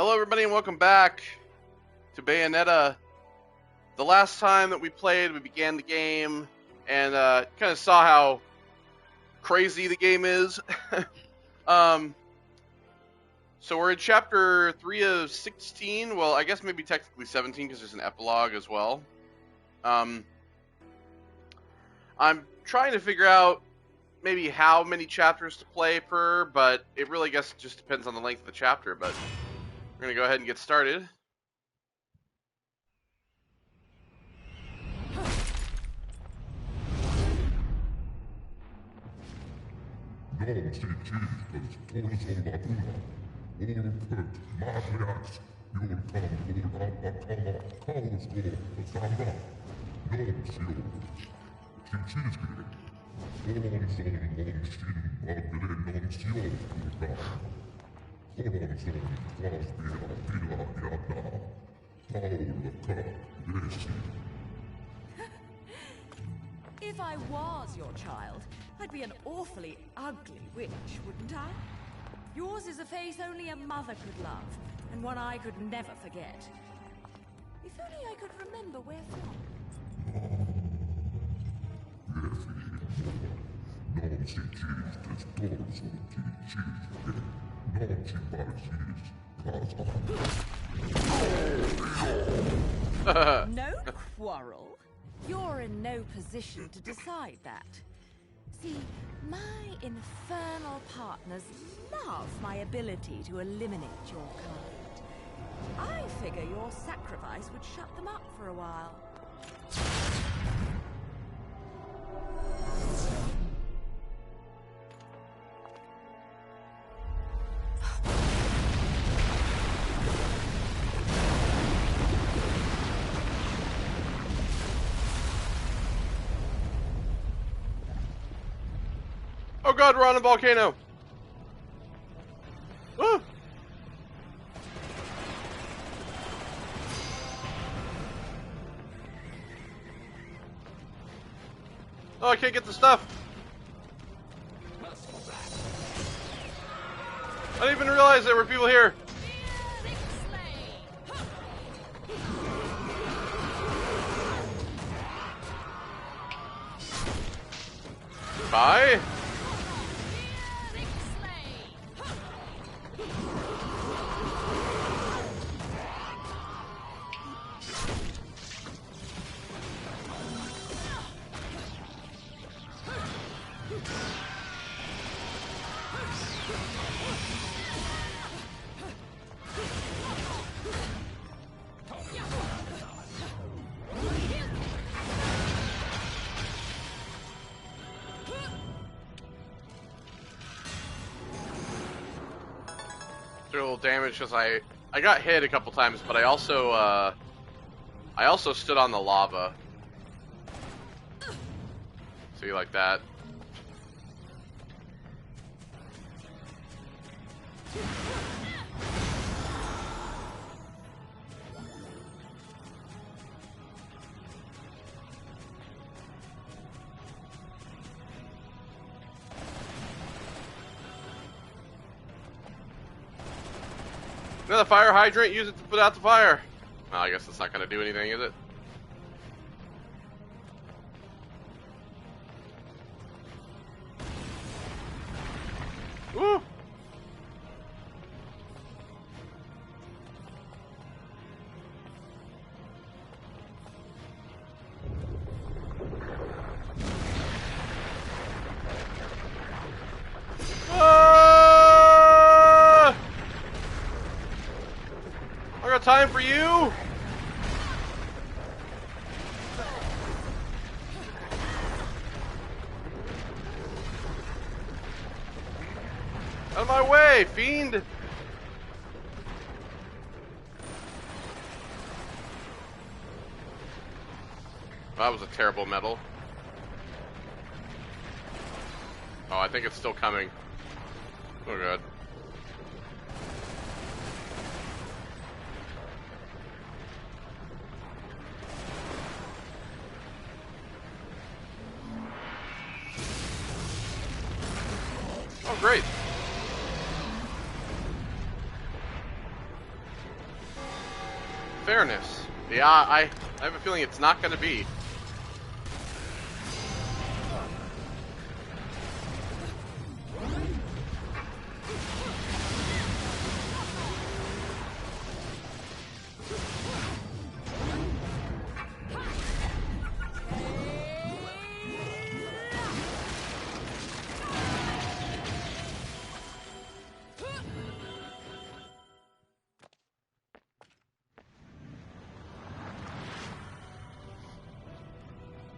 Hello everybody and welcome back to Bayonetta. The last time that we played, we began the game and kind of saw how crazy the game is. So we're in chapter 3 of 16. Well, I guess maybe technically 17 because there's an epilogue as well. I'm trying to figure out maybe how many chapters to play per, but it really, I guess, just depends on the length of the chapter. But we're going to go ahead and get started. If I was your child, I'd be an awfully ugly witch, wouldn't I? Yours is a face only a mother could love, and one I could never forget. If only I could remember where from. No quarrel? You're in no position to decide that. See, my infernal partners love my ability to eliminate your kind. I figure your sacrifice would shut them up for a while. Oh god, we're on a volcano! Woo! Oh, I can't get the stuff! I didn't even realize there were people here! Bye! A little damage because I got hit a couple times, but I also stood on the lava. See, like that. Another fire hydrant, use it to put out the fire. Well, I guess that's not going to do anything, is it? Woo! Time for you! Out of my way, fiend! That was a terrible medal. Oh, I think it's still coming. Oh god. Oh, great. fairness. Yeah, I have a feeling it's not going to be.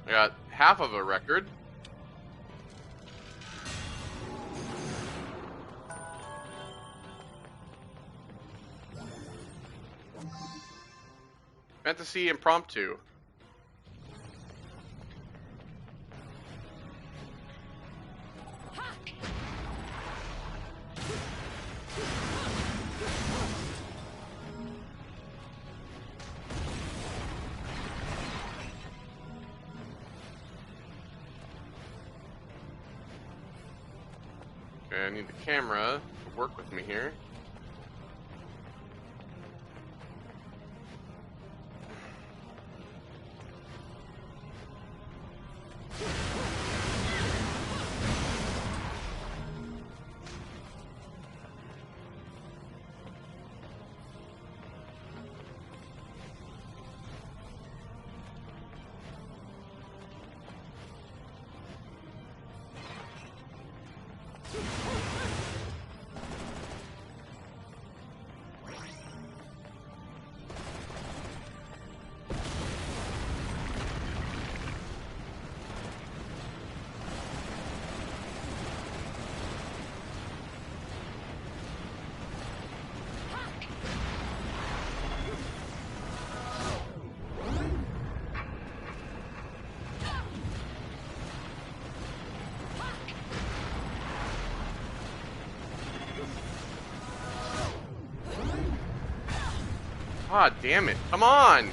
I got half of a record. Fantasy impromptu. Okay, I need the camera to work with me here. God damn it. Come on!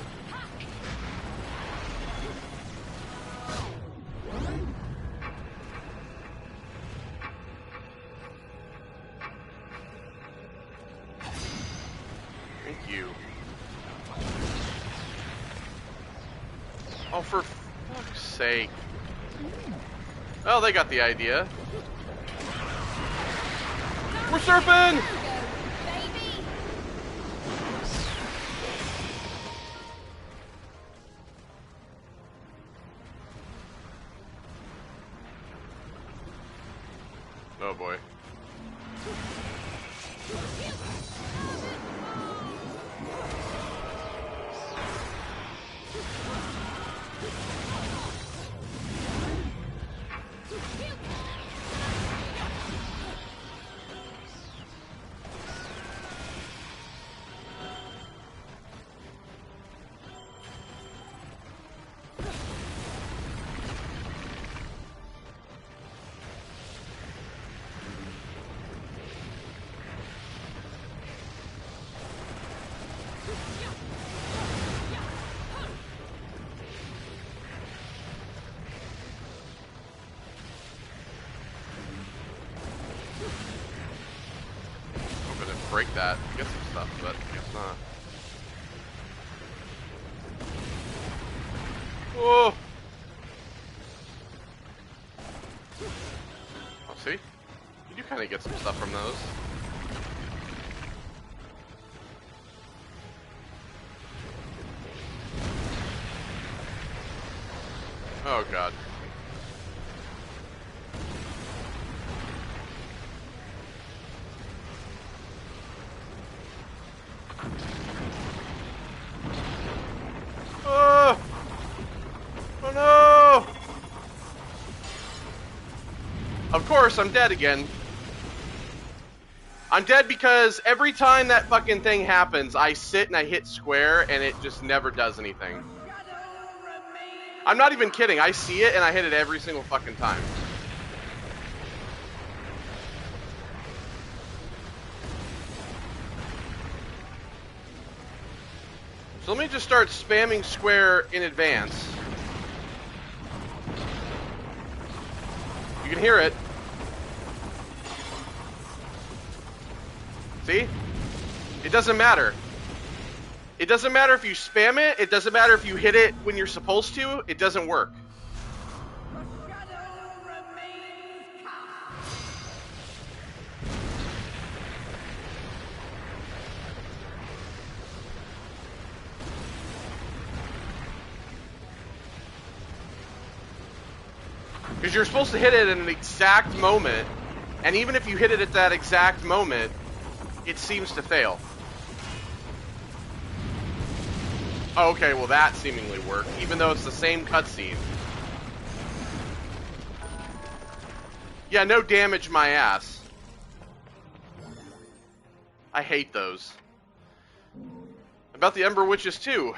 Thank you. Oh, for fuck's sake. Well, they got the idea. We're surfing! Oh boy. Break that, get some stuff, but I guess not. Oh! Oh, see? You do kind of get some stuff from those. Oh god. Of course, I'm dead again. I'm dead because every time that fucking thing happens, I sit and I hit square and it just never does anything. I'm not even kidding. I see it and I hit it every single fucking time. So let me just start spamming square in advance. You can hear it. See? It doesn't matter. It doesn't matter if you spam it. It doesn't matter if you hit it when you're supposed to. It doesn't work. Because you're supposed to hit it at an exact moment, and even if you hit it at that exact moment, it seems to fail. Oh, okay, well that seemingly worked, even though it's the same cutscene. Yeah, no damage my ass. I hate those. About the Ember Witches too.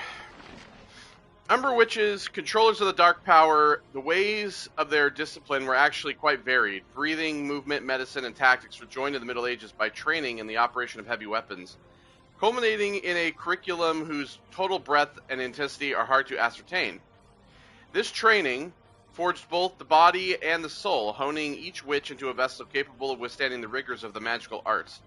Ember Witches, controllers of the dark power, the ways of their discipline were actually quite varied. Breathing, movement, medicine, and tactics were joined in the Middle Ages by training in the operation of heavy weapons, culminating in a curriculum whose total breadth and intensity are hard to ascertain. This training forged both the body and the soul, honing each witch into a vessel capable of withstanding the rigors of the magical arts,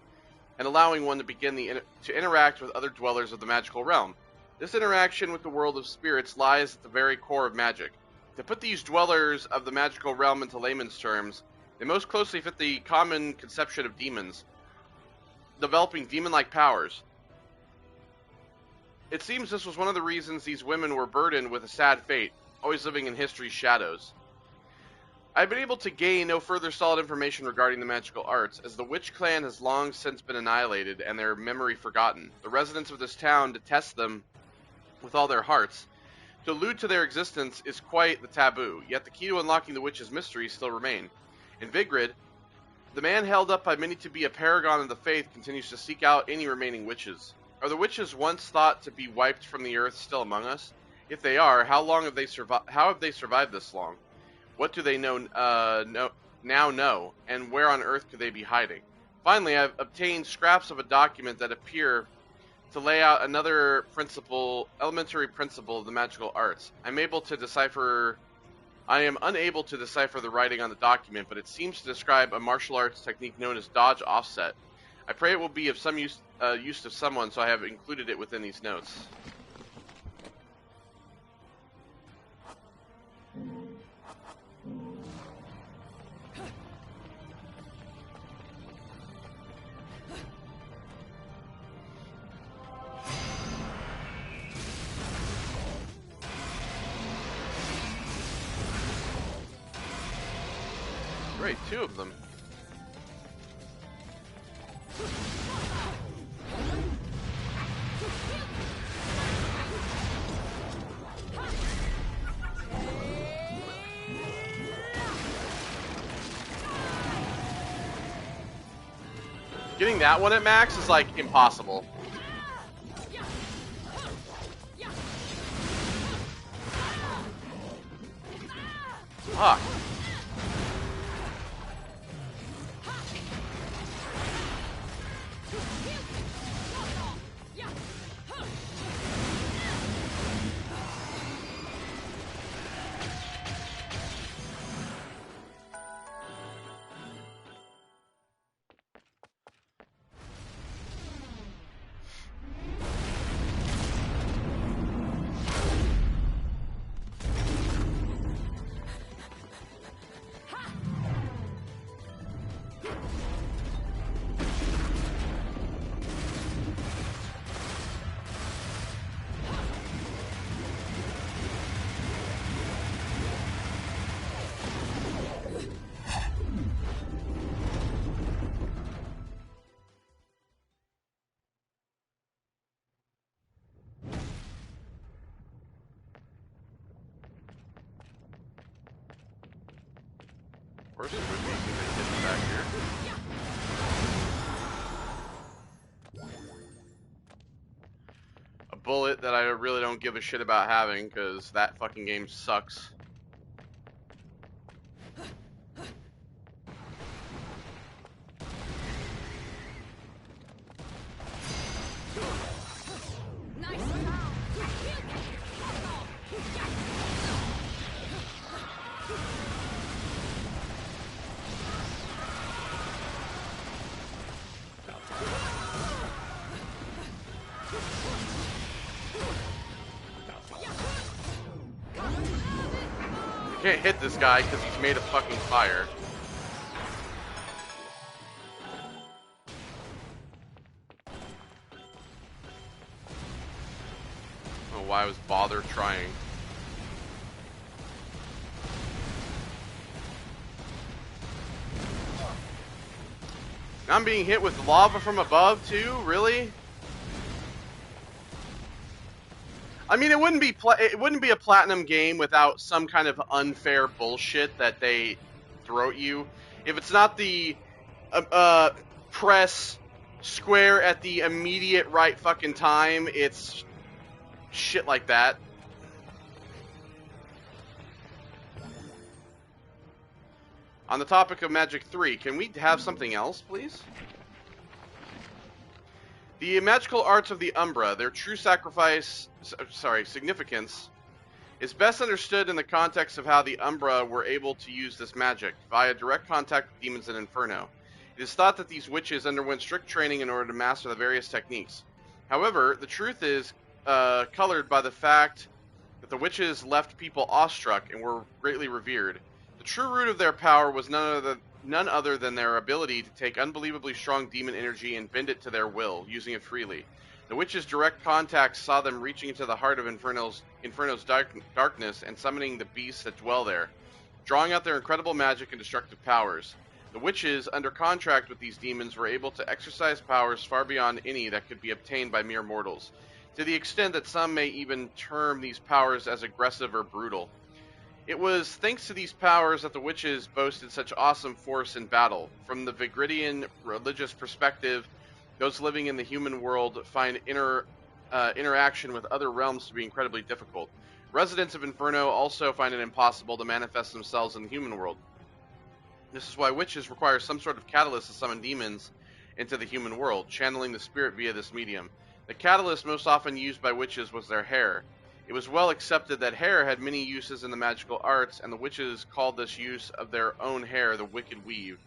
and allowing one to begin to interact with other dwellers of the magical realm. This interaction with the world of spirits lies at the very core of magic. To put these dwellers of the magical realm into layman's terms, they most closely fit the common conception of demons, developing demon-like powers. It seems this was one of the reasons these women were burdened with a sad fate, always living in history's shadows. I've been able to gain no further solid information regarding the magical arts, as the witch clan has long since been annihilated and their memory forgotten. The residents of this town detest them with all their hearts. To allude to their existence is quite the taboo, yet the key to unlocking the witch's mysteries still remain. In Vigrid, the man held up by many to be a paragon of the faith continues to seek out any remaining witches. Are the witches once thought to be wiped from the earth still among us? If they are, how have they survived this long? What do they now know, and where on earth could they be hiding? Finally, I've obtained scraps of a document that appear to lay out another elementary principle of the magical arts. I am unable to decipher the writing on the document, but it seems to describe a martial arts technique known as dodge offset. I pray it will be of some use to someone, so I have included it within these notes. Great, two of them. Getting that one at max is like impossible. Fuck. Of course it would be hidden back here. A bullet that I really don't give a shit about having, because that fucking game sucks. Can't hit this guy because he's made of fucking fire. I don't know why I was bothered trying. Now I'm being hit with lava from above too? Really? I mean, it wouldn't be a platinum game without some kind of unfair bullshit that they throw at you. If it's not the press square at the immediate right fucking time, it's shit like that. On the topic of Magic 3, can we have something else, please? The magical arts of the Umbra, their true significance, is best understood in the context of how the Umbra were able to use this magic, via direct contact with demons in Inferno. It is thought that these witches underwent strict training in order to master the various techniques. However, the truth is colored by the fact that the witches left people awestruck and were greatly revered. The true root of their power was none other than their ability to take unbelievably strong demon energy and bend it to their will, using it freely. The witches' direct contact saw them reaching into the heart of Inferno's darkness and summoning the beasts that dwell there, drawing out their incredible magic and destructive powers. The witches, under contract with these demons, were able to exercise powers far beyond any that could be obtained by mere mortals, to the extent that some may even term these powers as aggressive or brutal. It was thanks to these powers that the witches boasted such awesome force in battle. From the Vigridian religious perspective, those living in the human world find interaction with other realms to be incredibly difficult. Residents of Inferno also find it impossible to manifest themselves in the human world. This is why witches require some sort of catalyst to summon demons into the human world, channeling the spirit via this medium. The catalyst most often used by witches was their hair. It was well accepted that hair had many uses in the magical arts, and the witches called this use of their own hair the Wicked Weave.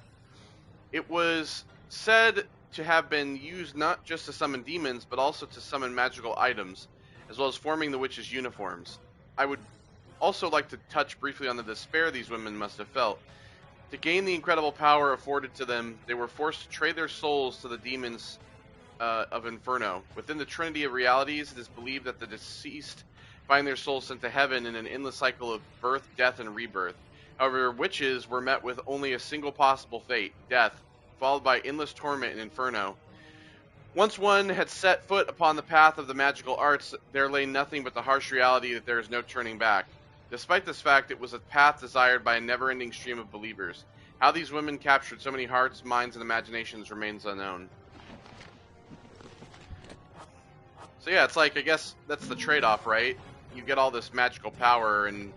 It was said to have been used not just to summon demons, but also to summon magical items, as well as forming the witches' uniforms. I would also like to touch briefly on the despair these women must have felt. To gain the incredible power afforded to them, they were forced to trade their souls to the demons of Inferno. Within the Trinity of Realities, it is believed that the deceased find their souls sent to heaven in an endless cycle of birth, death, and rebirth. However, witches were met with only a single possible fate, death, followed by endless torment in Inferno. Once one had set foot upon the path of the magical arts, there lay nothing but the harsh reality that there is no turning back. Despite this fact, it was a path desired by a never-ending stream of believers. How these women captured so many hearts, minds, and imaginations remains unknown. So yeah, it's like, I guess that's the trade-off, right? You get all this magical power and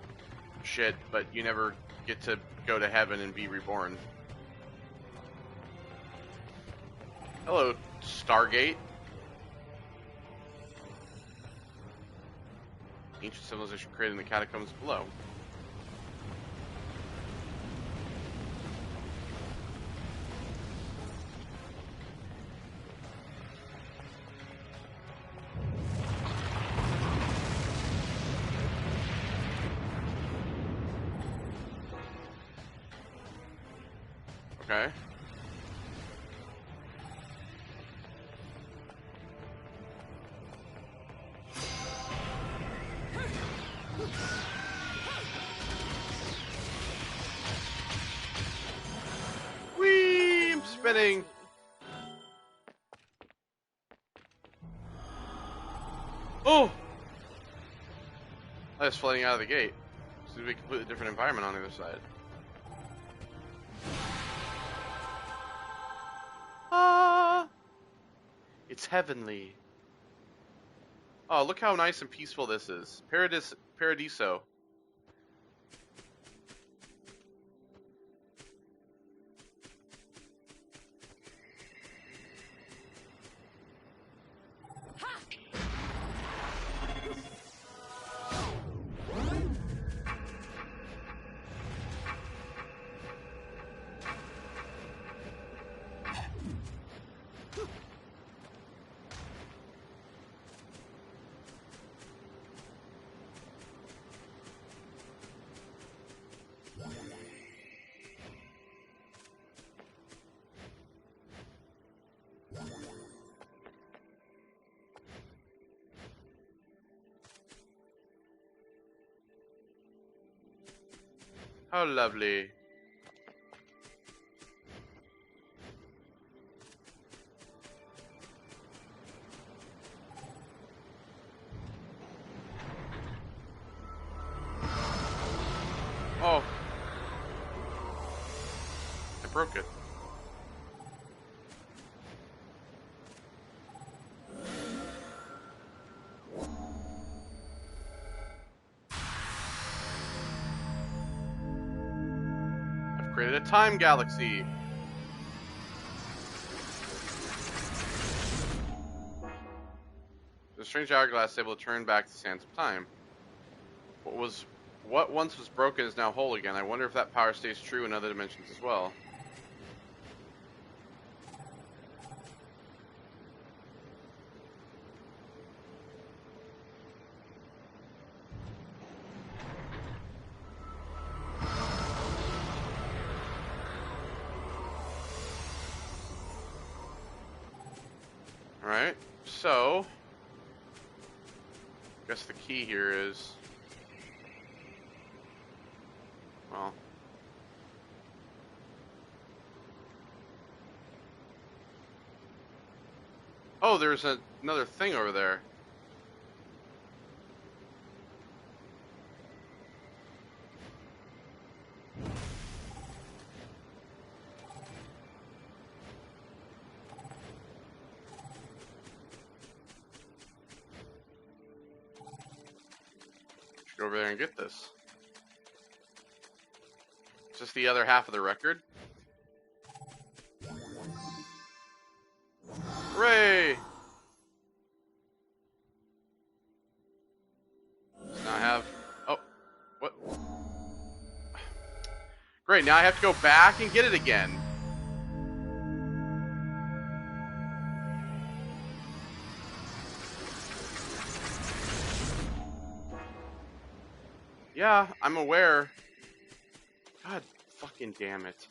shit, but you never get to go to heaven and be reborn. Hello, Stargate. Ancient civilization created in the catacombs below. Okay. Whee! I'm spinning. Oh! I was floating out of the gate. Seems to be a completely different environment on the other side. Ah! It's heavenly. Oh, look how nice and peaceful this is. Paradiso. How lovely. Oh. I broke it. I've created a time galaxy. The strange hourglass is able to turn back the sands of time. What once was broken is now whole again. I wonder if that power stays true in other dimensions as well. Alright, so I guess the key here is, well, oh, there's another thing over there. Should go over there and get this. Is this the other half of the record? Hooray! Does not have. Oh, what? Great, now I have to go back and get it again. Yeah, I'm aware. God fucking damn it.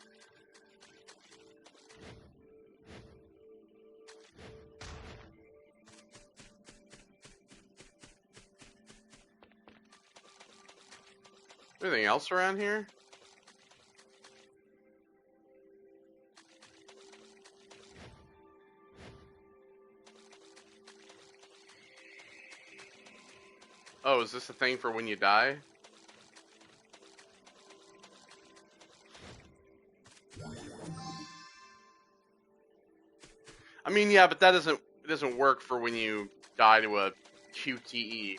Anything else around here? Oh, is this a thing for when you die? I mean, yeah, but that doesn't work for when you die to a QTE.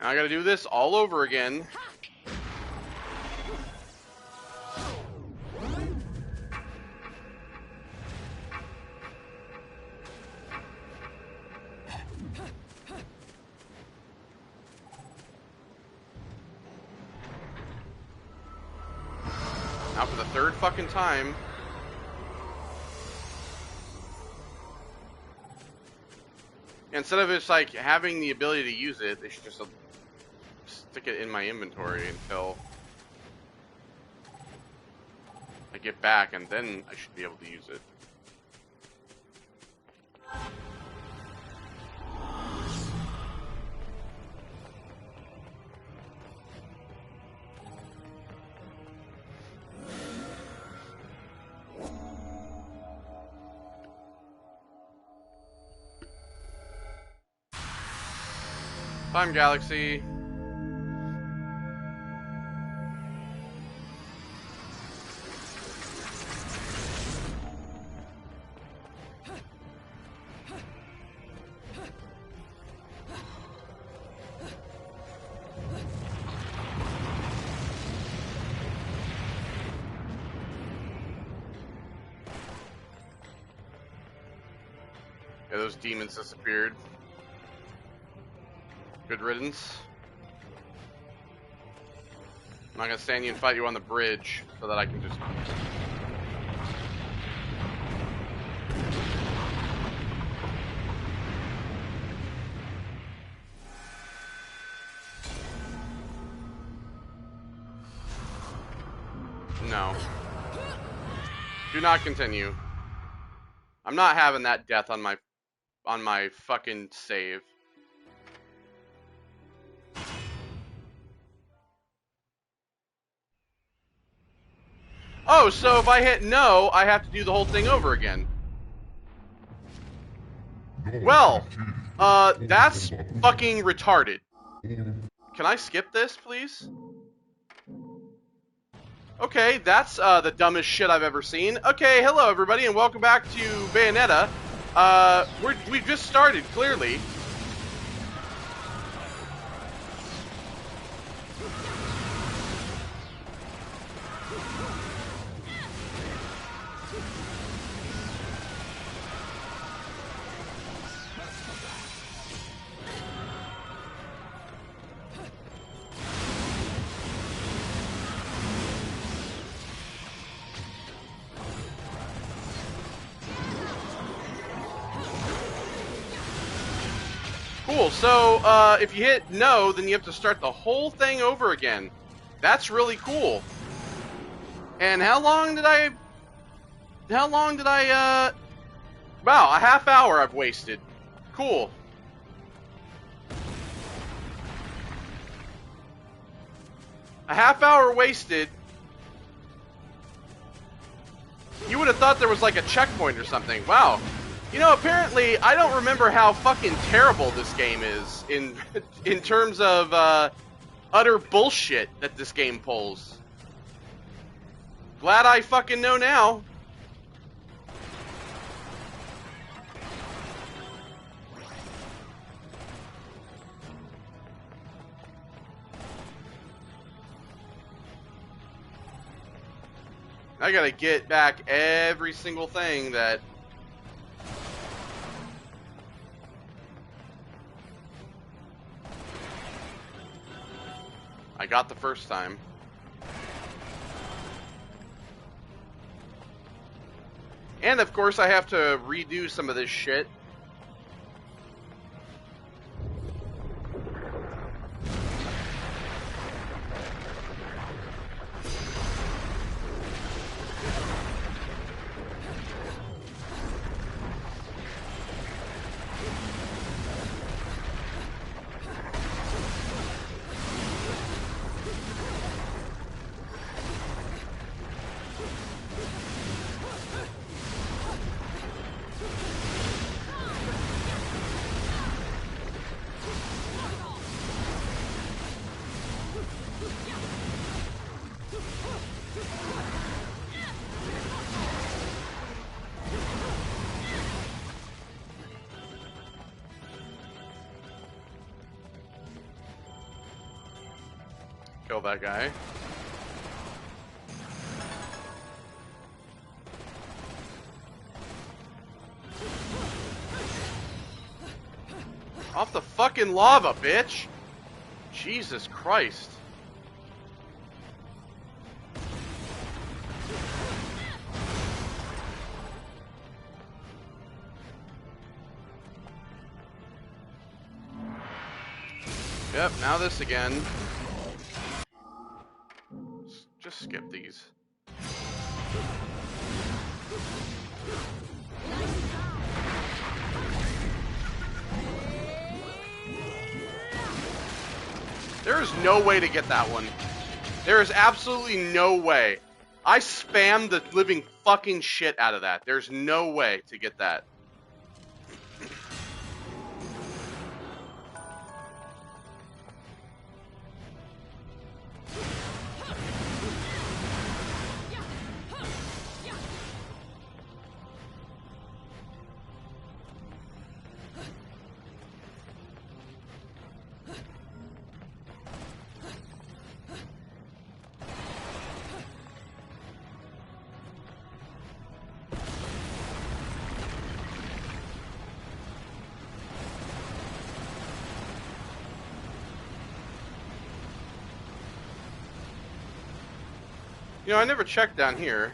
Now I gotta do this all over again. Now for the third fucking time. Instead of just like having the ability to use it, they should just stick it in my inventory until I get back, and then I should be able to use it. Time Galaxy. Yeah, those demons disappeared. Good riddance. I'm not gonna stand you and fight you on the bridge so that I can just... No. Do not continue. I'm not having that death on my fucking save. Oh, so if I hit no, I have to do the whole thing over again. Well, that's fucking retarded. Can I skip this, please? Okay, that's the dumbest shit I've ever seen. Okay, hello everybody, and welcome back to Bayonetta. We've just started, clearly. Cool, so if you hit no, then you have to start the whole thing over again. That's really cool. And how long did I... Wow, a half hour I've wasted. Cool. A half hour wasted. You would have thought there was like a checkpoint or something. Wow. You know, apparently, I don't remember how fucking terrible this game is in terms of utter bullshit that this game pulls. Glad I fucking know now. I gotta get back every single thing that... I got the first time. And of course I have to redo some of this shit. Kill that guy. Off the fucking lava, bitch! Jesus Christ. Yep, now this again. Just skip these. There is no way to get that one. There is absolutely no way. I spammed the living fucking shit out of that. There's no way to get that. You know, I never checked down here.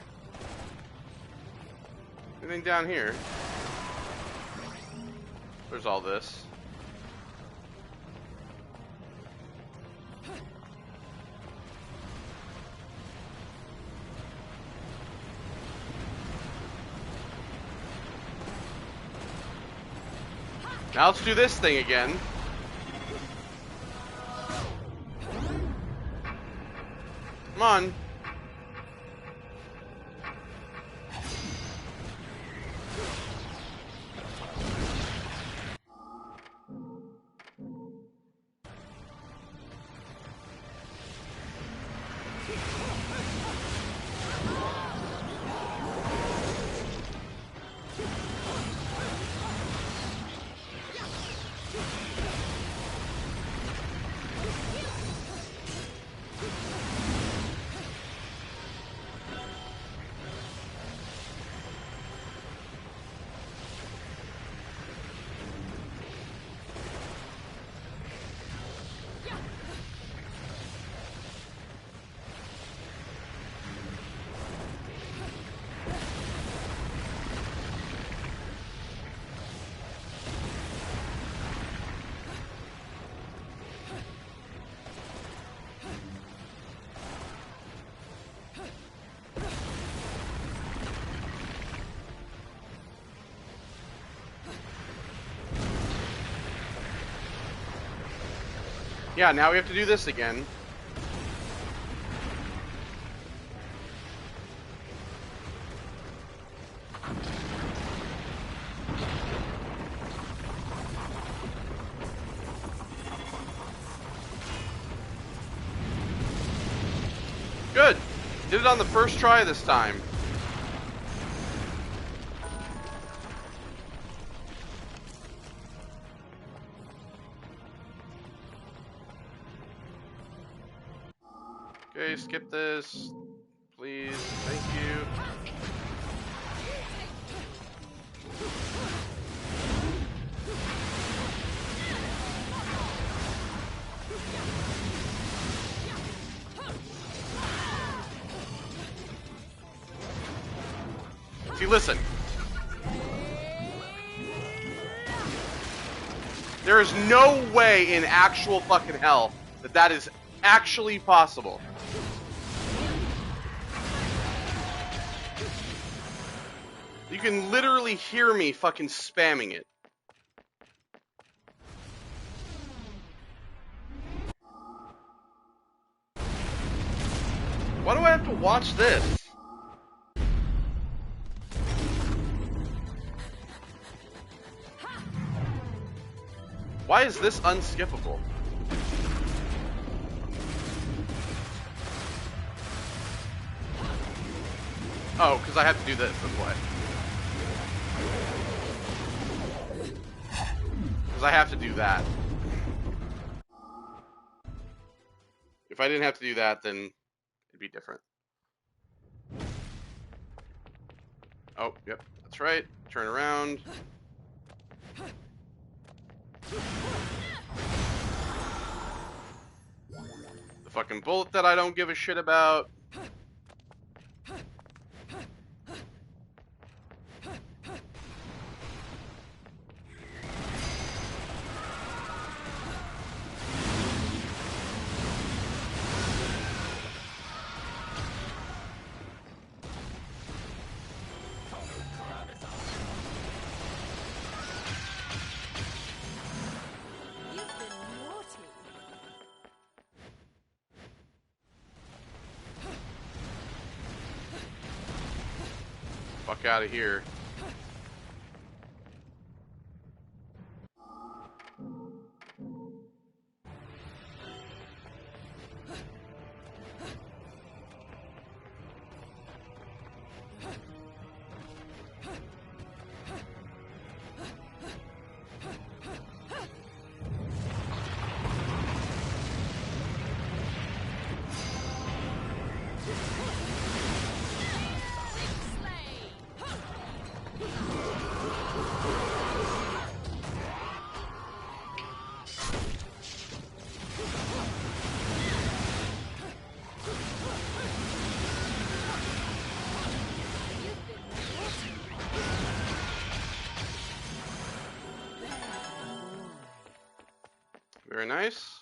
Anything down here? There's all this. Now let's do this thing again. Come on. Yeah, now we have to do this again. Good. Did it on the first try this time. Okay, skip this, please. Thank you. See, listen. There is no way in actual fucking hell that that is actually possible. You can literally hear me fucking spamming it. Why do I have to watch this? Why is this unskippable? Oh, because I have to do this, that's why. Because I have to do that. If I didn't have to do that, then it'd be different. Oh, yep, that's right. Turn around. The fucking bullet that I don't give a shit about. Fuck out of here. Very nice.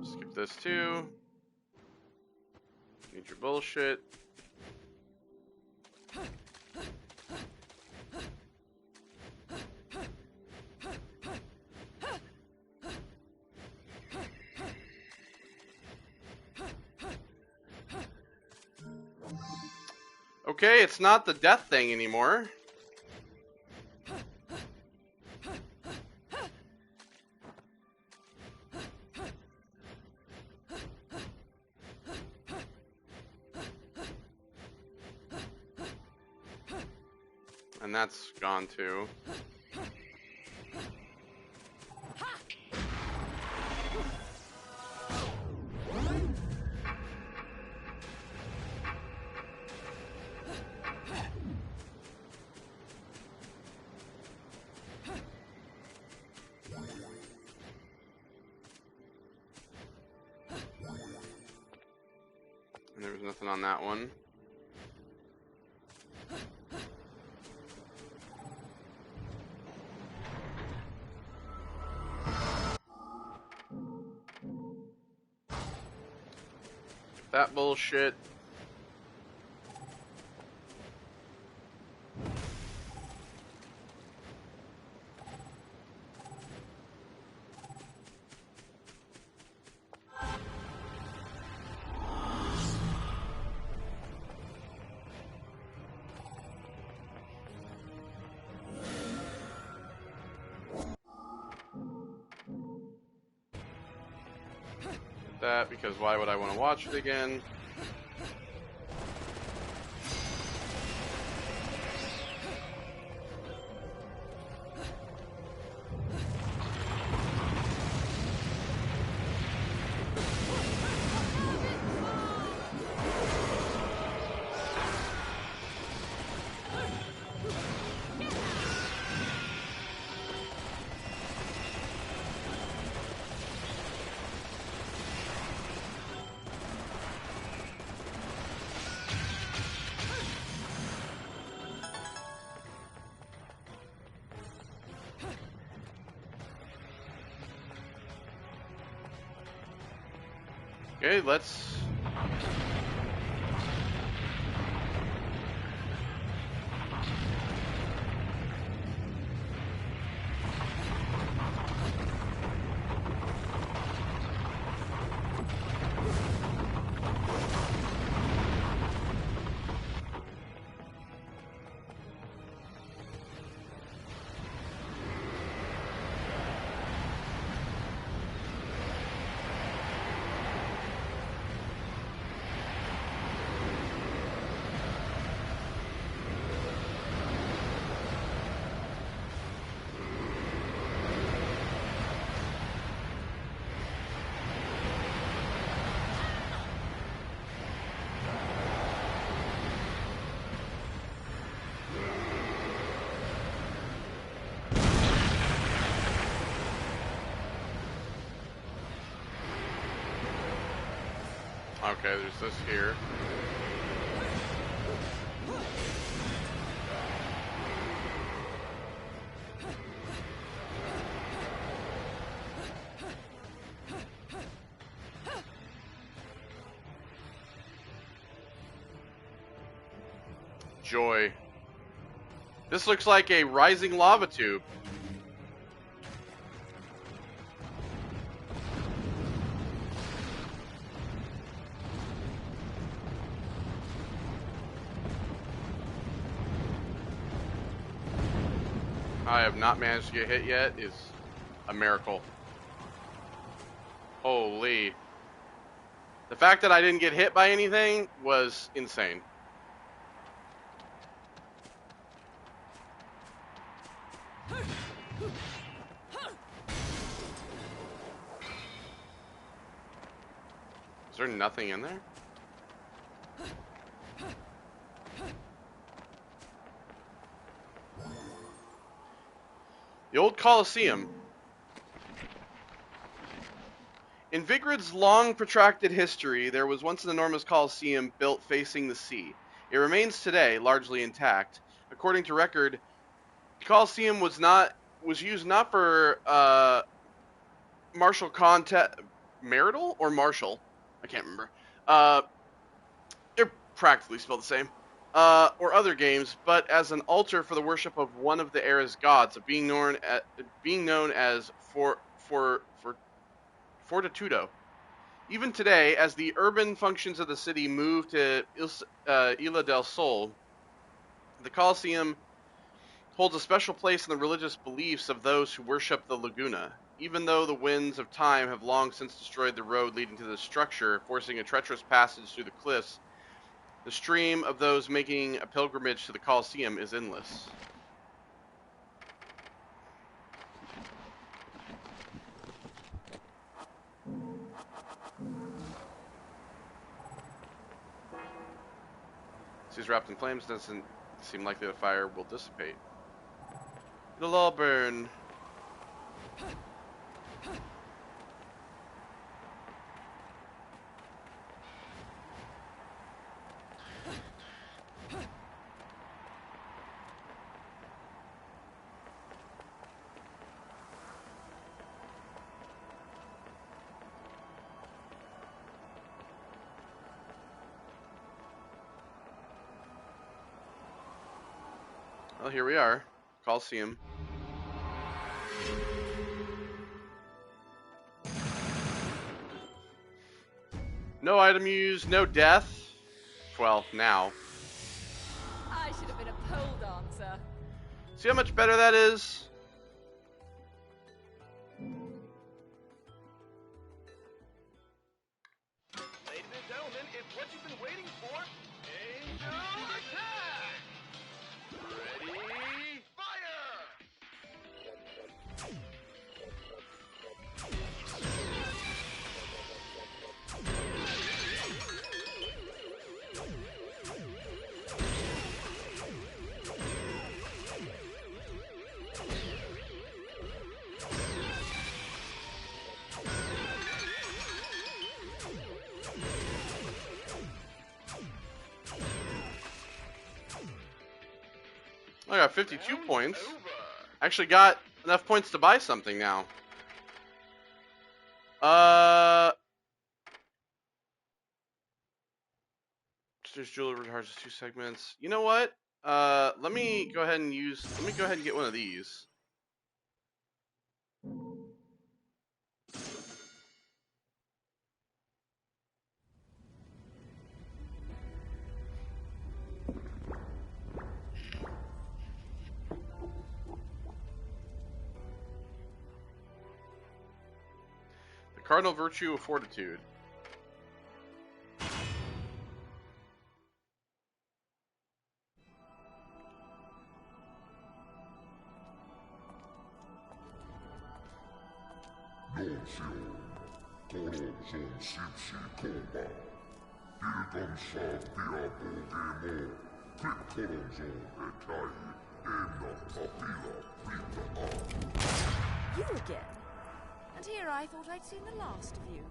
Skip this too. Need your bullshit. Okay, it's not the death thing anymore. And that's gone too. And there was nothing on that one. That bullshit. That, because why would I want to watch it again? Okay, let's... Okay, there's this here. Joy. This looks like a rising lava tube. I have not managed to get hit yet is a miracle. Holy. The fact that I didn't get hit by anything was insane. Is there nothing in there? The old Colosseum. In Vigrid's long protracted history, there was once an enormous Colosseum built facing the sea. It remains today, largely intact. According to record, the Colosseum was used not for martial contest, marital or martial, I can't remember, practically spelled the same, or other games, but as an altar for the worship of one of the era's gods, being known as Fortitudo. Even today, as the urban functions of the city move to Isla del Sol, the Colosseum holds a special place in the religious beliefs of those who worship the Laguna. Even though the winds of time have long since destroyed the road leading to the structure, forcing a treacherous passage through the cliffs, the stream of those making a pilgrimage to the Colosseum is endless. She's wrapped in flames, doesn't seem likely the fire will dissipate. It'll all burn. Well, here we are. Colosseum. No item used, no death. Well, now. I should have been a pole dancer. See how much better that is? Ladies and gentlemen, it's what you've been waiting for. Angel attack! Ready, fire! I got 52 points. Actually got enough points to buy something now. There's jewelry harvest 2 segments. You know what? Let me go ahead and get one of these. The cardinal virtue of fortitude. You again? And here I thought I'd seen the last of you.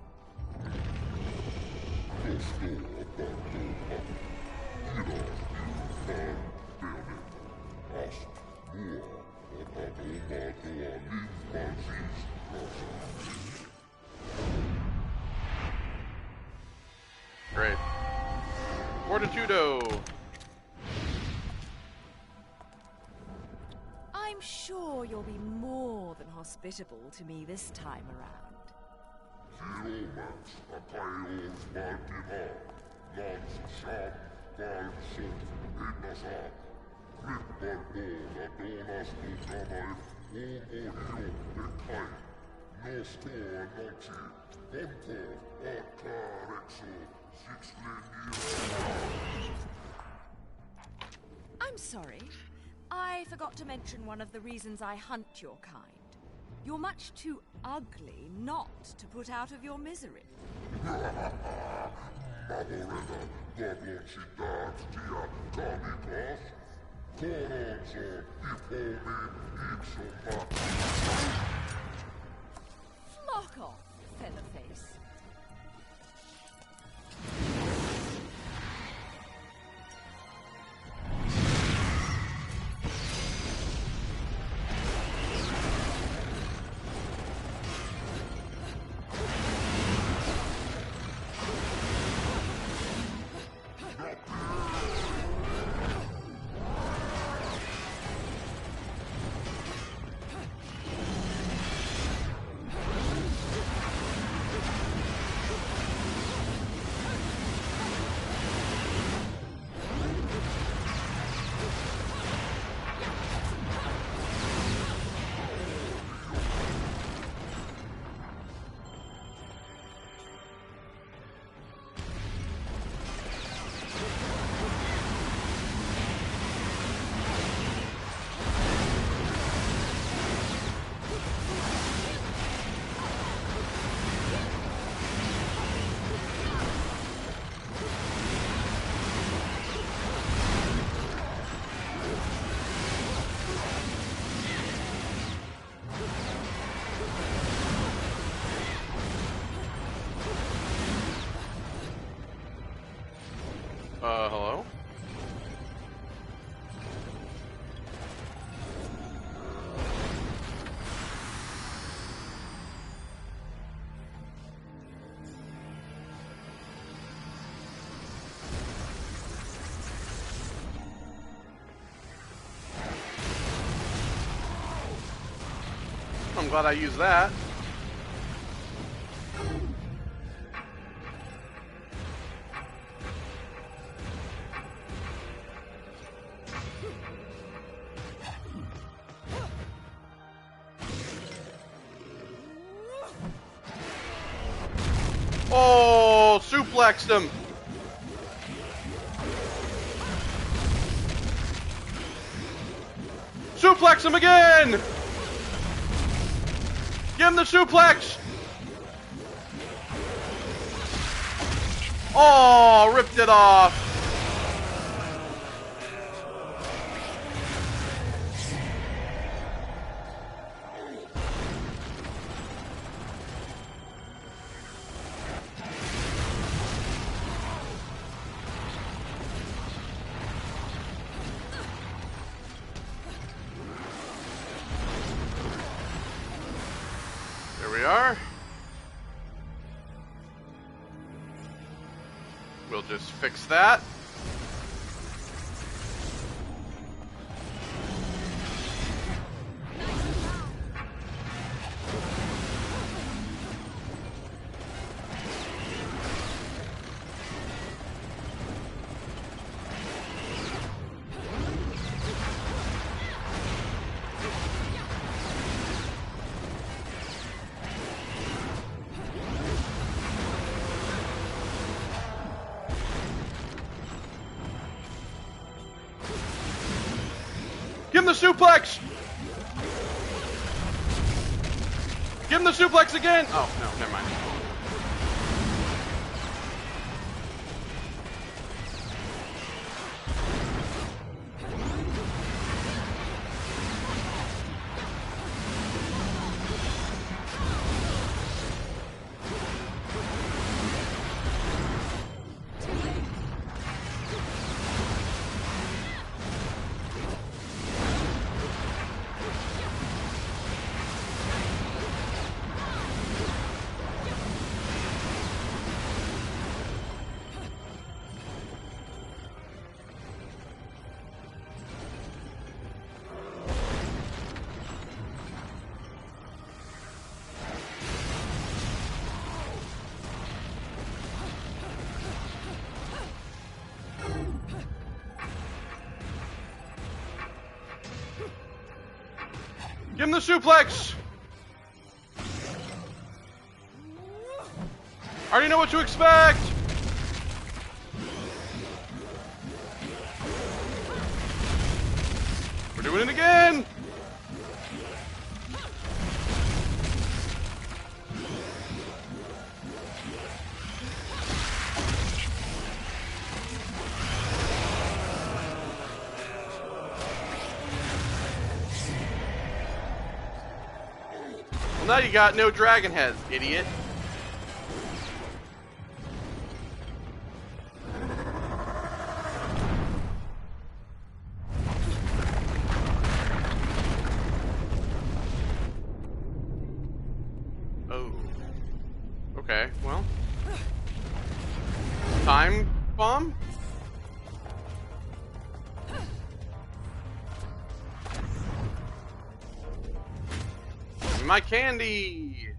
Great. Fortitudo! I'm sure you'll be more than hospitable to me this time around. I'm sorry. I forgot to mention one of the reasons I hunt your kind. You're much too ugly not to put out of your misery. Flock off, featherface. I'm glad I used that. Oh, suplexed him. Suplex him again! Give him the suplex! Oh, ripped it off. There we are. We'll just fix that. Give him the suplex! Give him the suplex again! Oh, no, never mind. Give him the suplex! I already know what to expect! We're doing it again! Well, now you got no dragon heads, idiot. Oh. Okay, well. Time bomb? My candy!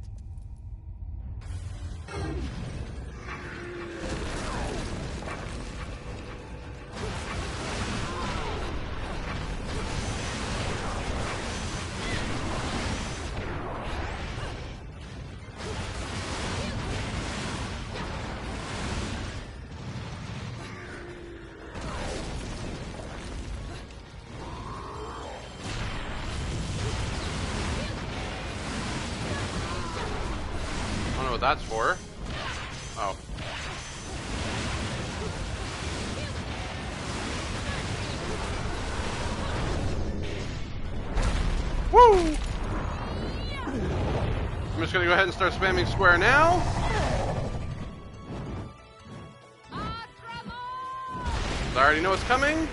I don't know what that's for. Oh. Woo! I'm just gonna go ahead and start spamming square now. I already know what's coming.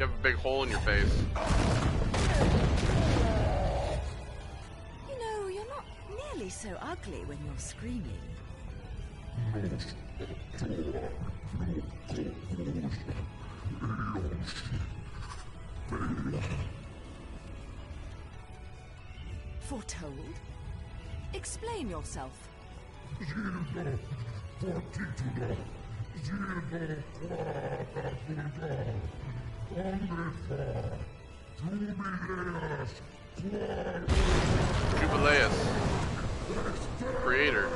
You have a big hole in your face. You know, you're not nearly so ugly when you're screaming. Foretold? Explain yourself. Jubileus. Creator.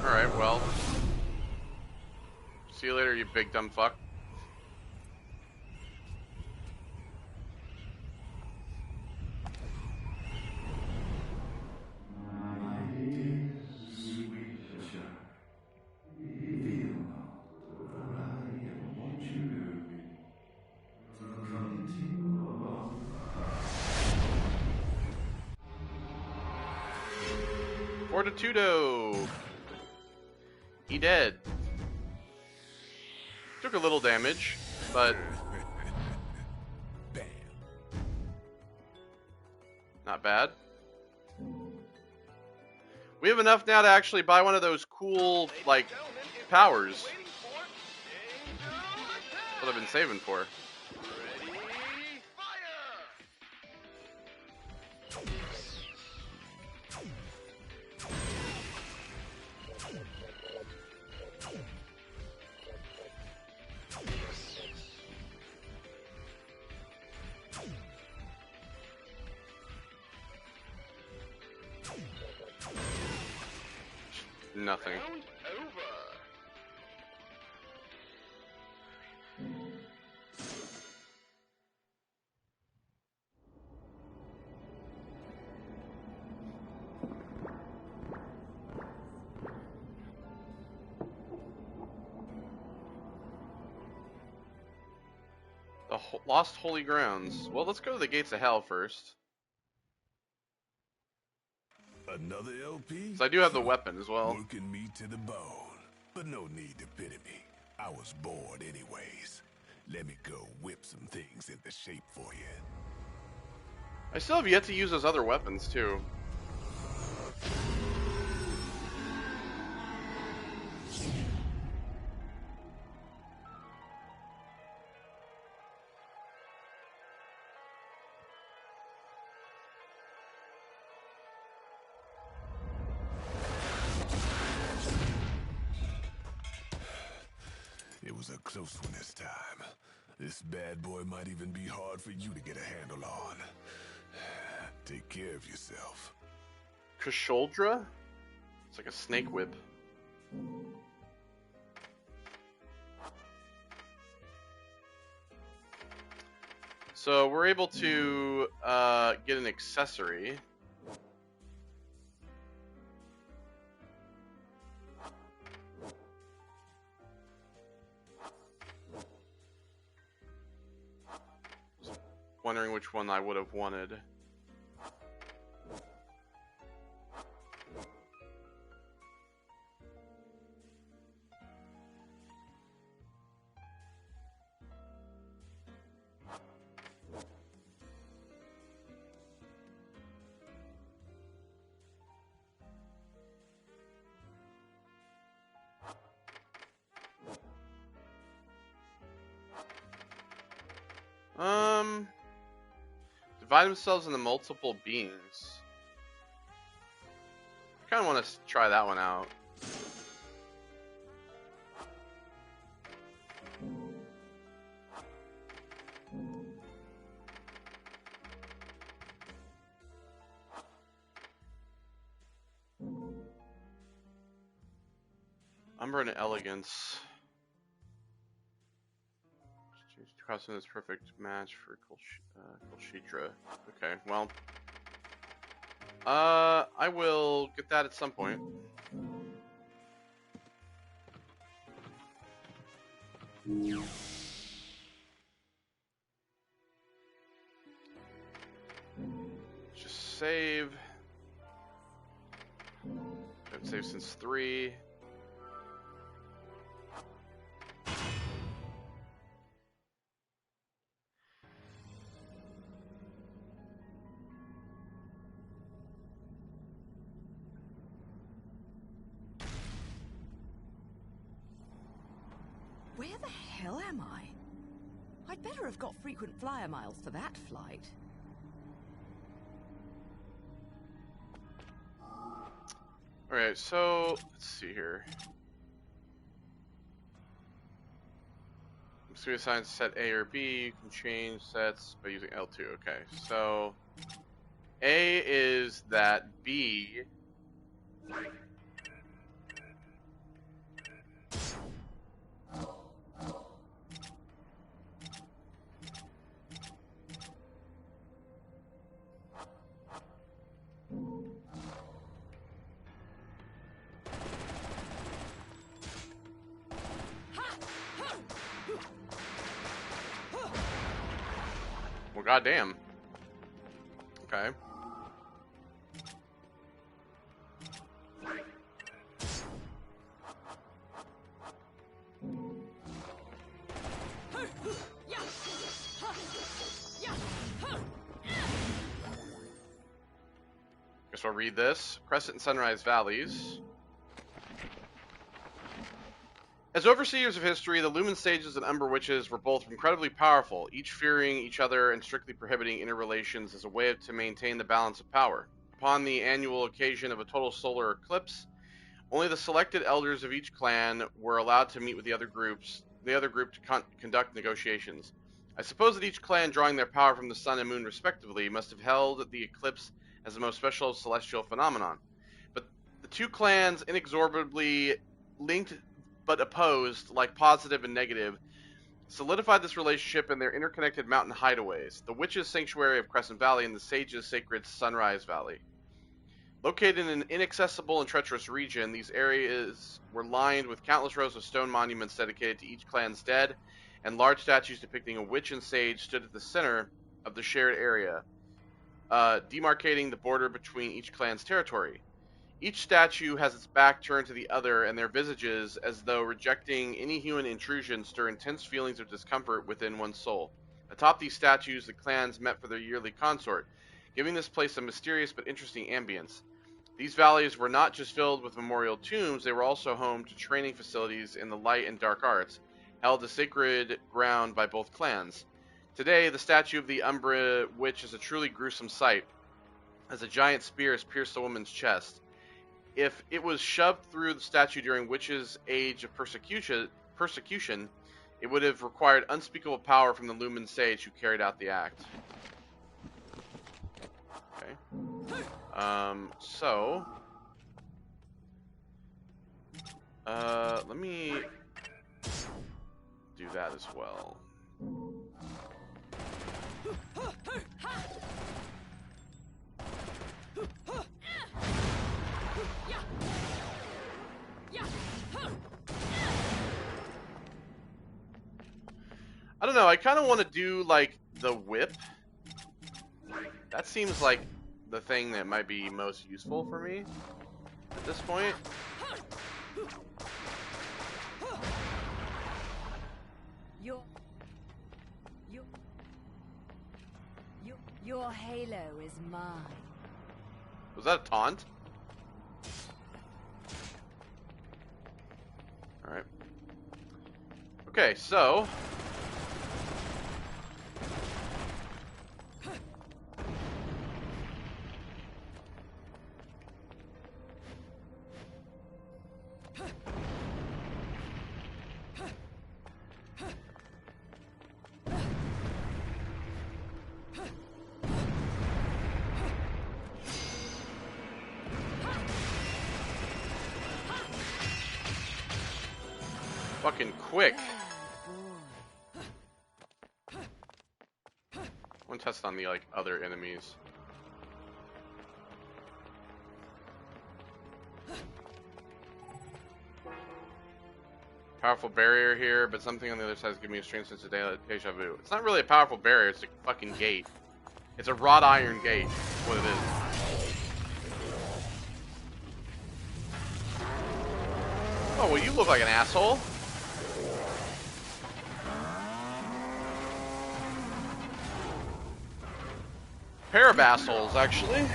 Alright, well. See you later, you big dumb fuck. Fortitudo! He dead. Took a little damage, but not bad. We have enough now to actually buy one of those cool, like, powers. That's what I've been saving for. Nothing. The Lost Holy Grounds. Well, let's go to the Gates of Hell first. Another LP? So I do have the weapon as well. Working me to the bone. But no need to pity me. I was bored anyways. Let me go whip some things into shape for you. I still have yet to use those other weapons too. It was a close one this time. This bad boy might even be hard for you to get a handle on. Take care of yourself. Kasholdra? It's like a snake whip. So we're able to get an accessory. Wondering which one I would have wanted. Divide themselves into multiple beings. I kind of want to try that one out. Umber and Elegance. Costume is perfect match for Kolshitra. Okay, well, I will get that at some point. Just save. I haven't saved since 3. hell am I? I'd better have got frequent flyer miles for that flight. Alright, so let's see here. I'm just going to assign set A or B. You can change sets by using L2. Okay, so A is that, B well, goddamn. Okay. Guess I'll read this. Crescent and Sunrise Valleys. As overseers of history, the Lumen Sages and Umber Witches were both incredibly powerful, each fearing each other and strictly prohibiting interrelations as a way to maintain the balance of power. Upon the annual occasion of a total solar eclipse, only the selected elders of each clan were allowed to meet with the other group to conduct negotiations. I suppose that each clan, drawing their power from the sun and moon respectively, must have held the eclipse as the most special celestial phenomenon. But the two clans, inexorably linked but opposed, like positive and negative, solidified this relationship in their interconnected mountain hideaways, the Witches' Sanctuary of Crescent Valley and the Sages' Sacred Sunrise Valley. Located in an inaccessible and treacherous region, these areas were lined with countless rows of stone monuments dedicated to each clan's dead, and large statues depicting a witch and sage stood at the center of the shared area, demarcating the border between each clan's territory. Each statue has its back turned to the other, and their visages, as though rejecting any human intrusion, stir intense feelings of discomfort within one's soul. Atop these statues, the clans met for their yearly consort, giving this place a mysterious but interesting ambience. These valleys were not just filled with memorial tombs, they were also home to training facilities in the light and dark arts, held as sacred ground by both clans. Today, the statue of the Umbra Witch is a truly gruesome sight, as a giant spear has pierced a woman's chest. If it was shoved through the statue during Witch's age of persecution, it would have required unspeakable power from the Lumen Sage who carried out the act. Okay. So... let me do that as well. I don't know, I kind of want to do, like, the whip. That seems like the thing that might be most useful for me at this point. Your halo is mine. Was that a taunt? Alright. Okay, so... fucking quick. I want to test on the, like, other enemies. Powerful barrier here, but something on the other side is giving me a strange sense of deja vu. It's not really a powerful barrier, it's a fucking gate. It's a wrought iron gate, is what it is. Oh, well, you look like an asshole. Pair of assholes, actually.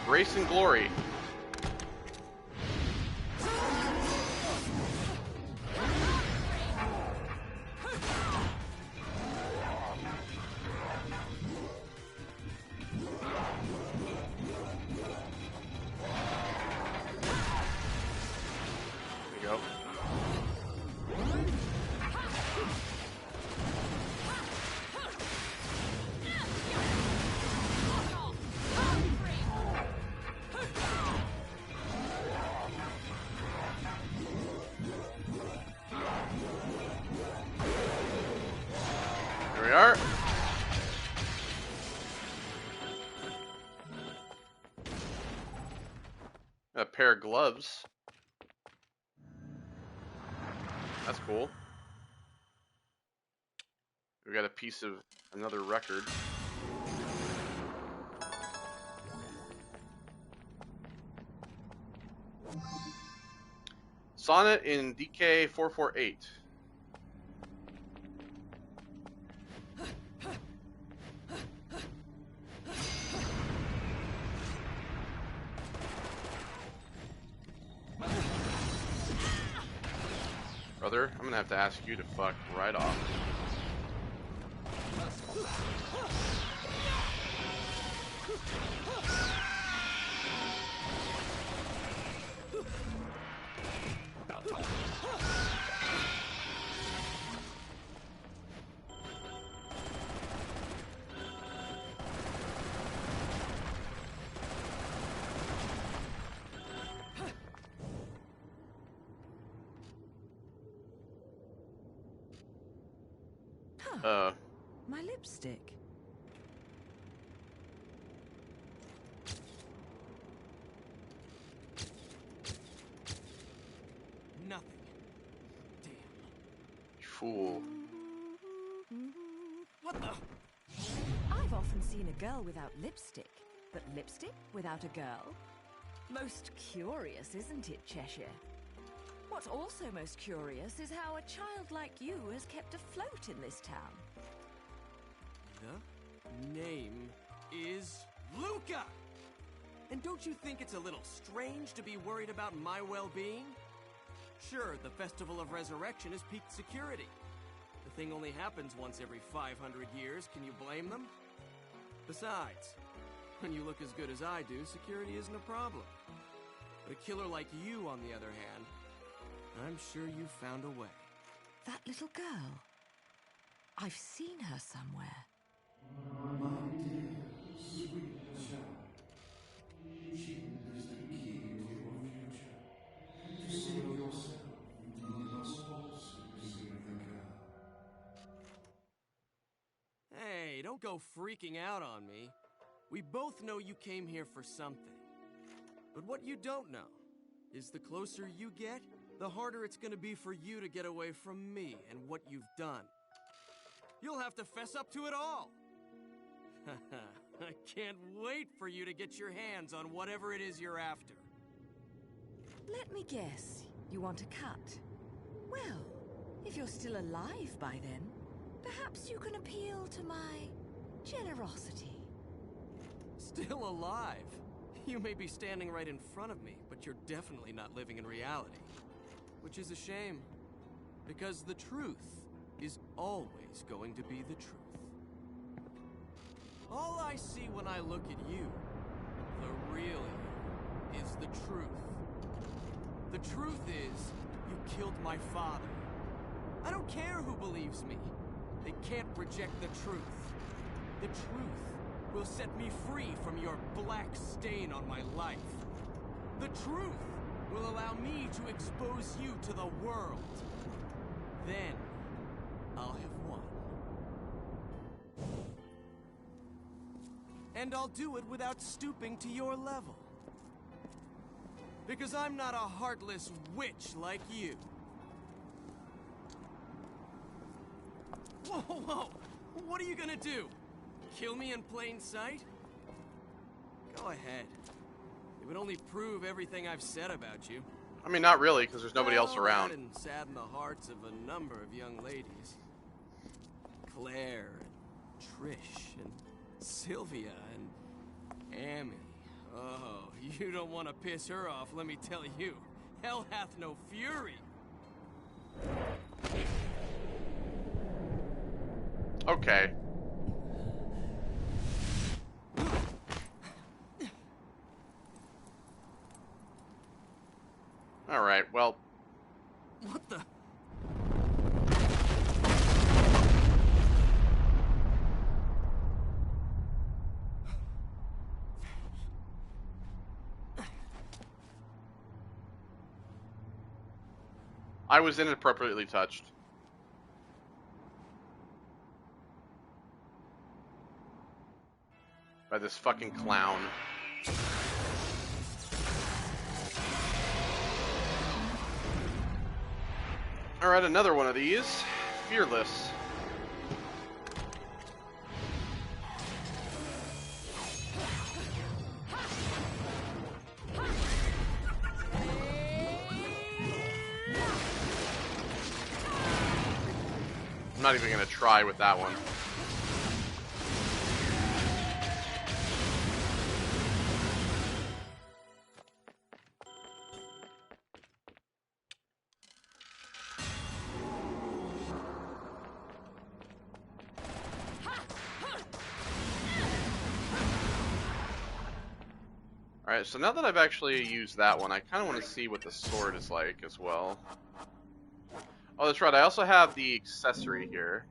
Grace and glory. we are. A pair of gloves. That's cool. We got a piece of another record. Sonnet in DK 448. Brother, I'm gonna have to ask you to fuck right off. My lipstick. Nothing. Damn. You fool. What the? I've often seen a girl without lipstick, but lipstick without a girl? Most curious, isn't it, Cheshire? What's also most curious is how a child like you has kept afloat in this town. The name is Luca! And don't you think it's a little strange to be worried about my well-being? Sure, the Festival of Resurrection is peaked security. The thing only happens once every 500 years, can you blame them? Besides, when you look as good as I do, security isn't a problem. But a killer like you, on the other hand, I'm sure you found a way. That little girl. I've seen her somewhere. My dear, sweet child, she is the key to your future. To save yourself, you must also save the girl. Hey, don't go freaking out on me. We both know you came here for something. But what you don't know is the closer you get, the harder it's gonna be for you to get away from me and what you've done. You'll have to fess up to it all. I can't wait for you to get your hands on whatever it is you're after. Let me guess, you want a cut? Well, if you're still alive by then, perhaps you can appeal to my generosity. Still alive? You may be standing right in front of me, but you're definitely not living in reality. Which is a shame, because the truth is always going to be the truth. All I see when I look at you, the real you, is the truth. The truth is, you killed my father. I don't care who believes me. They can't reject the truth. The truth will set me free from your black stain on my life. The truth will allow me to expose you to the world. Then, I'll have won. And I'll do it without stooping to your level. Because I'm not a heartless witch like you. Whoa, whoa! What are you gonna do? Kill me in plain sight? Go ahead. It would only prove everything I've said about you. I mean, not really, because there's nobody else around. And sadden the hearts of a number of young ladies. Claire, and Trish, and Sylvia, and Amy. Oh, you don't want to piss her off, let me tell you. Hell hath no fury. Okay. Alright, well... What the... I was inappropriately touched. by this fucking clown. Alright, another one of these. Fearless. I'm not even gonna try with that one. Alright, so now that I've actually used that one, I kind of want to see what the sword is like as well. Oh, that's right, I also have the accessory here.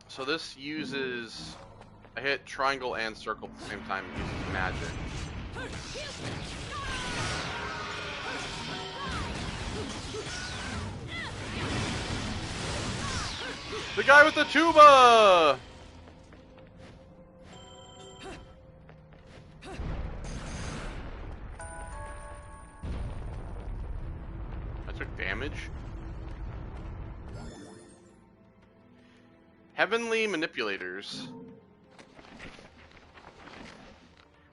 So this uses... I hit triangle and circle at the same time. It uses magic. The guy with the tuba! I took damage. Heavenly Manipulators.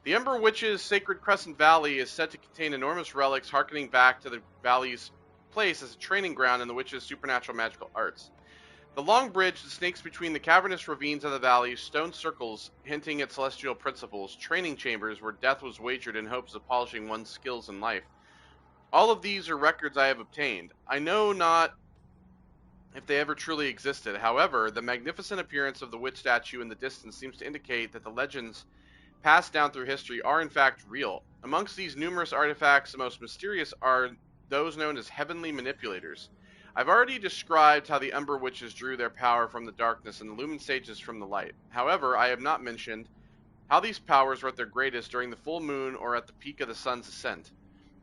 The Ember Witch's sacred Crescent Valley is said to contain enormous relics harkening back to the valley's place as a training ground in the witch's supernatural magical arts. The long bridge that snakes between the cavernous ravines of the valley, stone circles hinting at celestial principles, training chambers where death was wagered in hopes of polishing one's skills in life. All of these are records I have obtained. I know not if they ever truly existed. However, the magnificent appearance of the witch statue in the distance seems to indicate that the legends passed down through history are in fact real. Amongst these numerous artifacts, the most mysterious are those known as Heavenly Manipulators. I've already described how the Ember Witches drew their power from the darkness and the Lumen Sages from the light. However, I have not mentioned how these powers were at their greatest during the full moon or at the peak of the sun's ascent.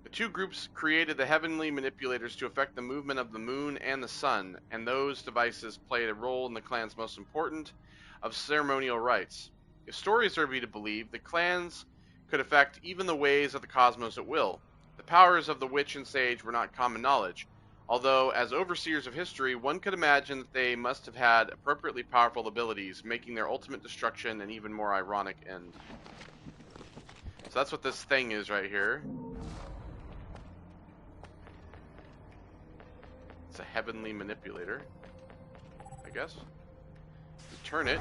The two groups created the Heavenly Manipulators to affect the movement of the moon and the sun, and those devices played a role in the clan's most important of ceremonial rites. If stories are to be believed, the clans could affect even the ways of the cosmos at will. The powers of the witch and sage were not common knowledge, although as overseers of history, one could imagine that they must have had appropriately powerful abilities, making their ultimate destruction an even more ironic end. So that's what this thing is right here. It's a Heavenly Manipulator, I guess. You turn it.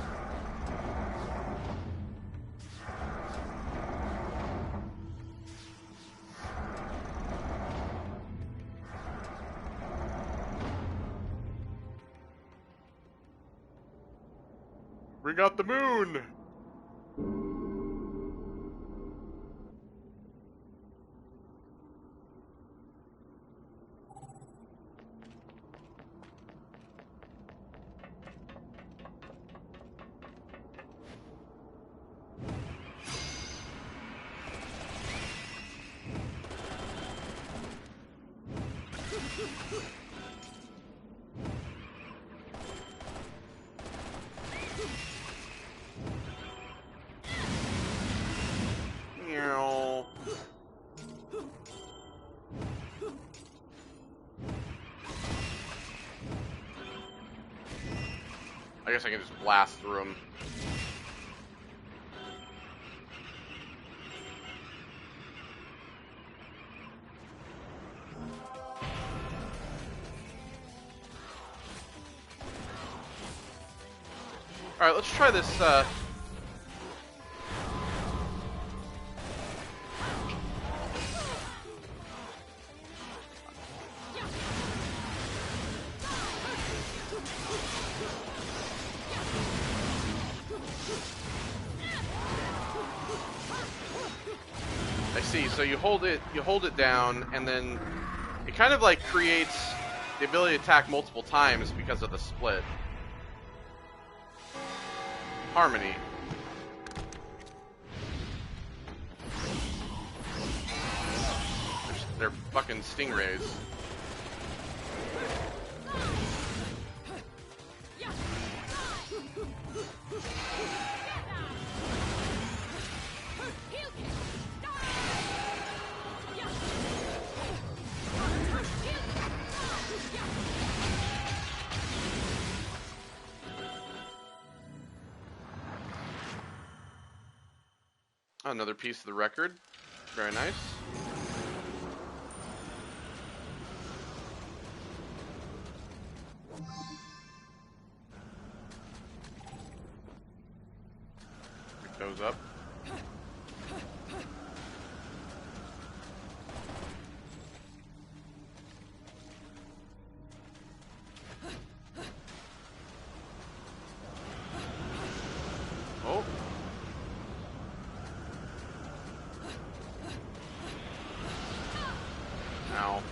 Bring out the moon! I guess I can just blast through them. Alright, let's try this, I see, so you hold it down, and then it kind of like creates the ability to attack multiple times because of the split. Harmony. They're fucking stingrays. Another piece of the record. Very nice. Pick those up. Oh. Ow.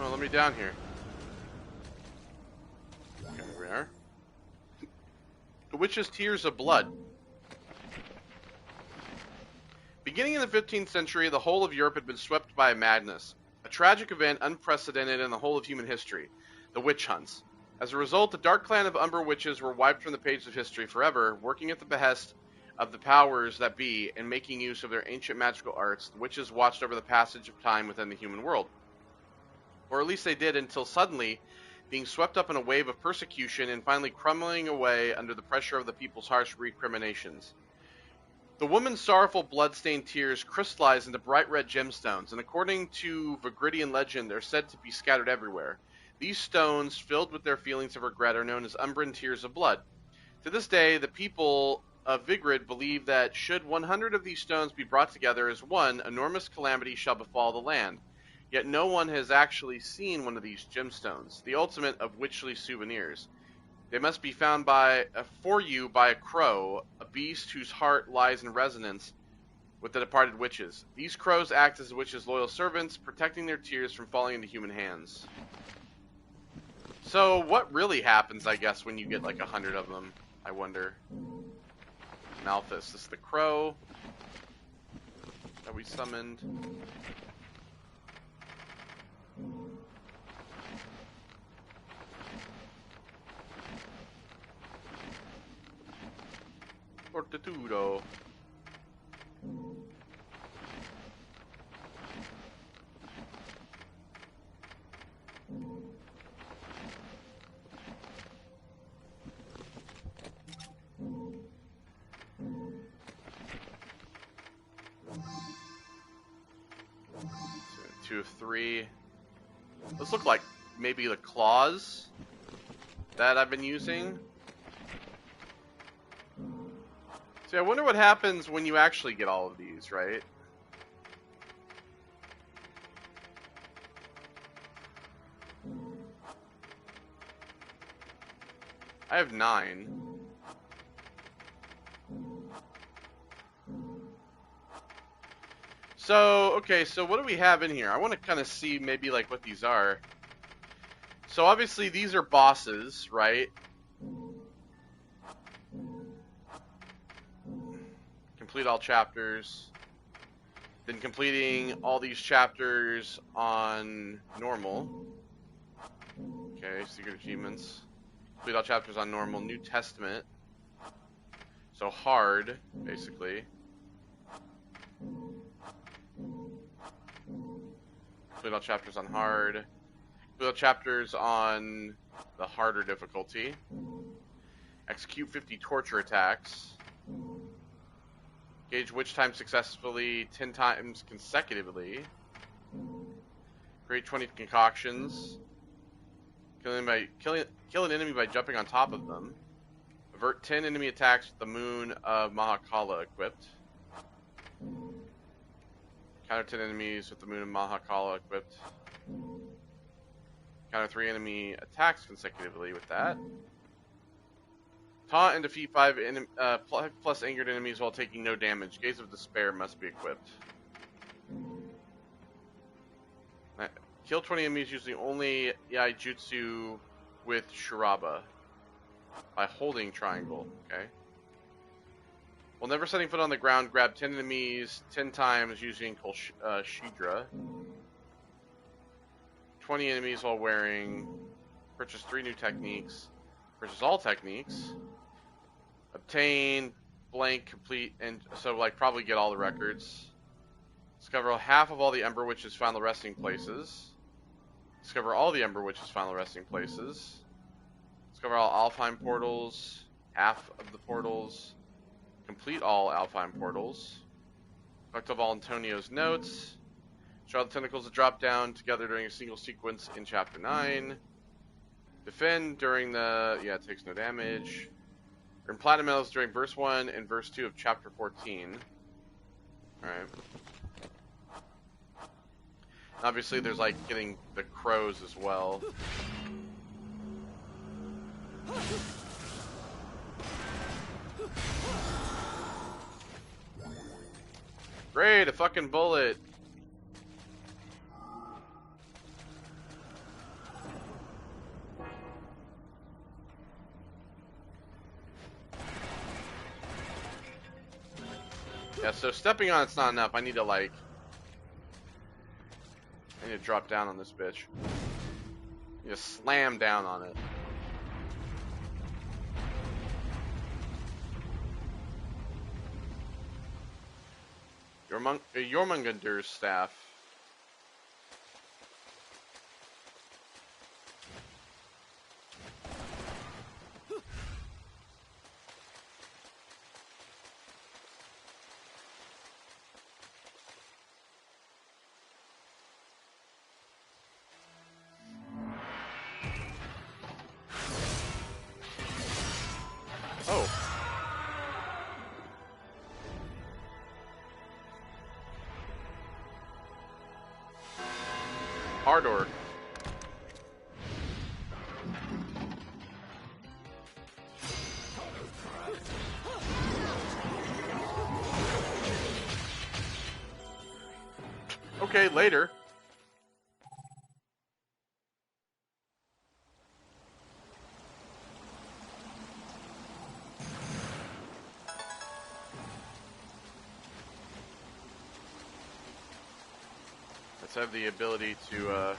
Oh, let me down here. Okay, there we are. The Witch's Tears of Blood. Beginning in the 15th century, the whole of Europe had been swept by a madness. A tragic event unprecedented in the whole of human history. The witch hunts. As a result, the dark clan of Umber witches were wiped from the pages of history forever, working at the behest of the powers that be and making use of their ancient magical arts. The witches watched over the passage of time within the human world. Or at least they did, until suddenly being swept up in a wave of persecution and finally crumbling away under the pressure of the people's harsh recriminations. The woman's sorrowful blood-stained tears crystallize into bright red gemstones, and according to Vigridian legend, they're said to be scattered everywhere. These stones, filled with their feelings of regret, are known as Umbran Tears of Blood. To this day, the people of Vigrid believe that should 100 of these stones be brought together as one, enormous calamity shall befall the land. Yet no one has actually seen one of these gemstones, the ultimate of witchly souvenirs. They must be found for you by a crow, a beast whose heart lies in resonance with the departed witches. These crows act as the witches' loyal servants, protecting their tears from falling into human hands. So, what really happens, I guess, when you get like 100 of them? I wonder. Malthus, this is the crow that we summoned. Fortitudo. Two of three. Those look like maybe the claws that I've been using. See, I wonder what happens when you actually get all of these, right? I have 9. So, okay, so what do we have in here? I want to kind of see maybe like what these are. So obviously these are bosses, right? Complete all chapters. Then completing all these chapters on normal. Okay, secret achievements. Complete all chapters on normal. New Testament. So hard, basically. Complete all chapters on hard. Complete all chapters on the harder difficulty. Execute 50 torture attacks. Gauge witch time successfully 10 times consecutively. Create 20 concoctions. Kill an enemy by jumping on top of them. Avert 10 enemy attacks with the moon of Mahakala equipped. Counter 10 enemies with the moon of Mahakala equipped. Counter 3 enemy attacks consecutively with that. Taunt and defeat 5 plus angered enemies while taking no damage. Gaze of Despair must be equipped. Kill 20 enemies using only Yaijutsu with Shiraba by holding triangle. Okay. While never setting foot on the ground, grab 10 enemies 10 times using Shidra. 20 enemies while wearing. Purchase 3 new techniques. Purchase all techniques. Obtain blank complete, and so like probably get all the records. Discover half of all the Ember Witch's final resting places. Discover all the Ember Witch's final resting places. Discover all Alfheim portals. Half of the portals. Complete all Alfheim portals. Collect all Antonio's notes. Show the tentacles that drop down together during a single sequence in Chapter 9. Defend during the... yeah, it takes no damage. Earn platinum medals during verse 1 and verse 2 of Chapter 14. Alright. Obviously, there's like getting the crows as well. Great, a fucking bullet. Yeah, so stepping on it's not enough. I need to like... I need to drop down on this bitch. I need to slam down on it. Jormungandr's staff. Oh. Ardor. Okay, later. Let's have the ability to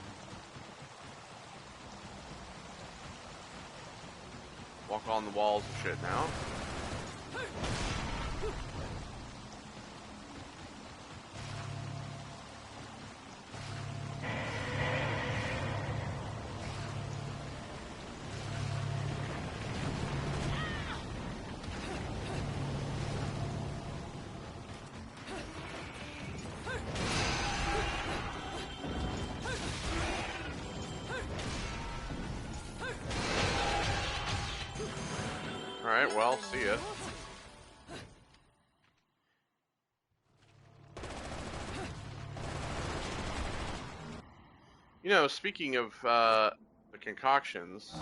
walk on the walls and shit now. Alright, well, see ya. You know, speaking of the concoctions...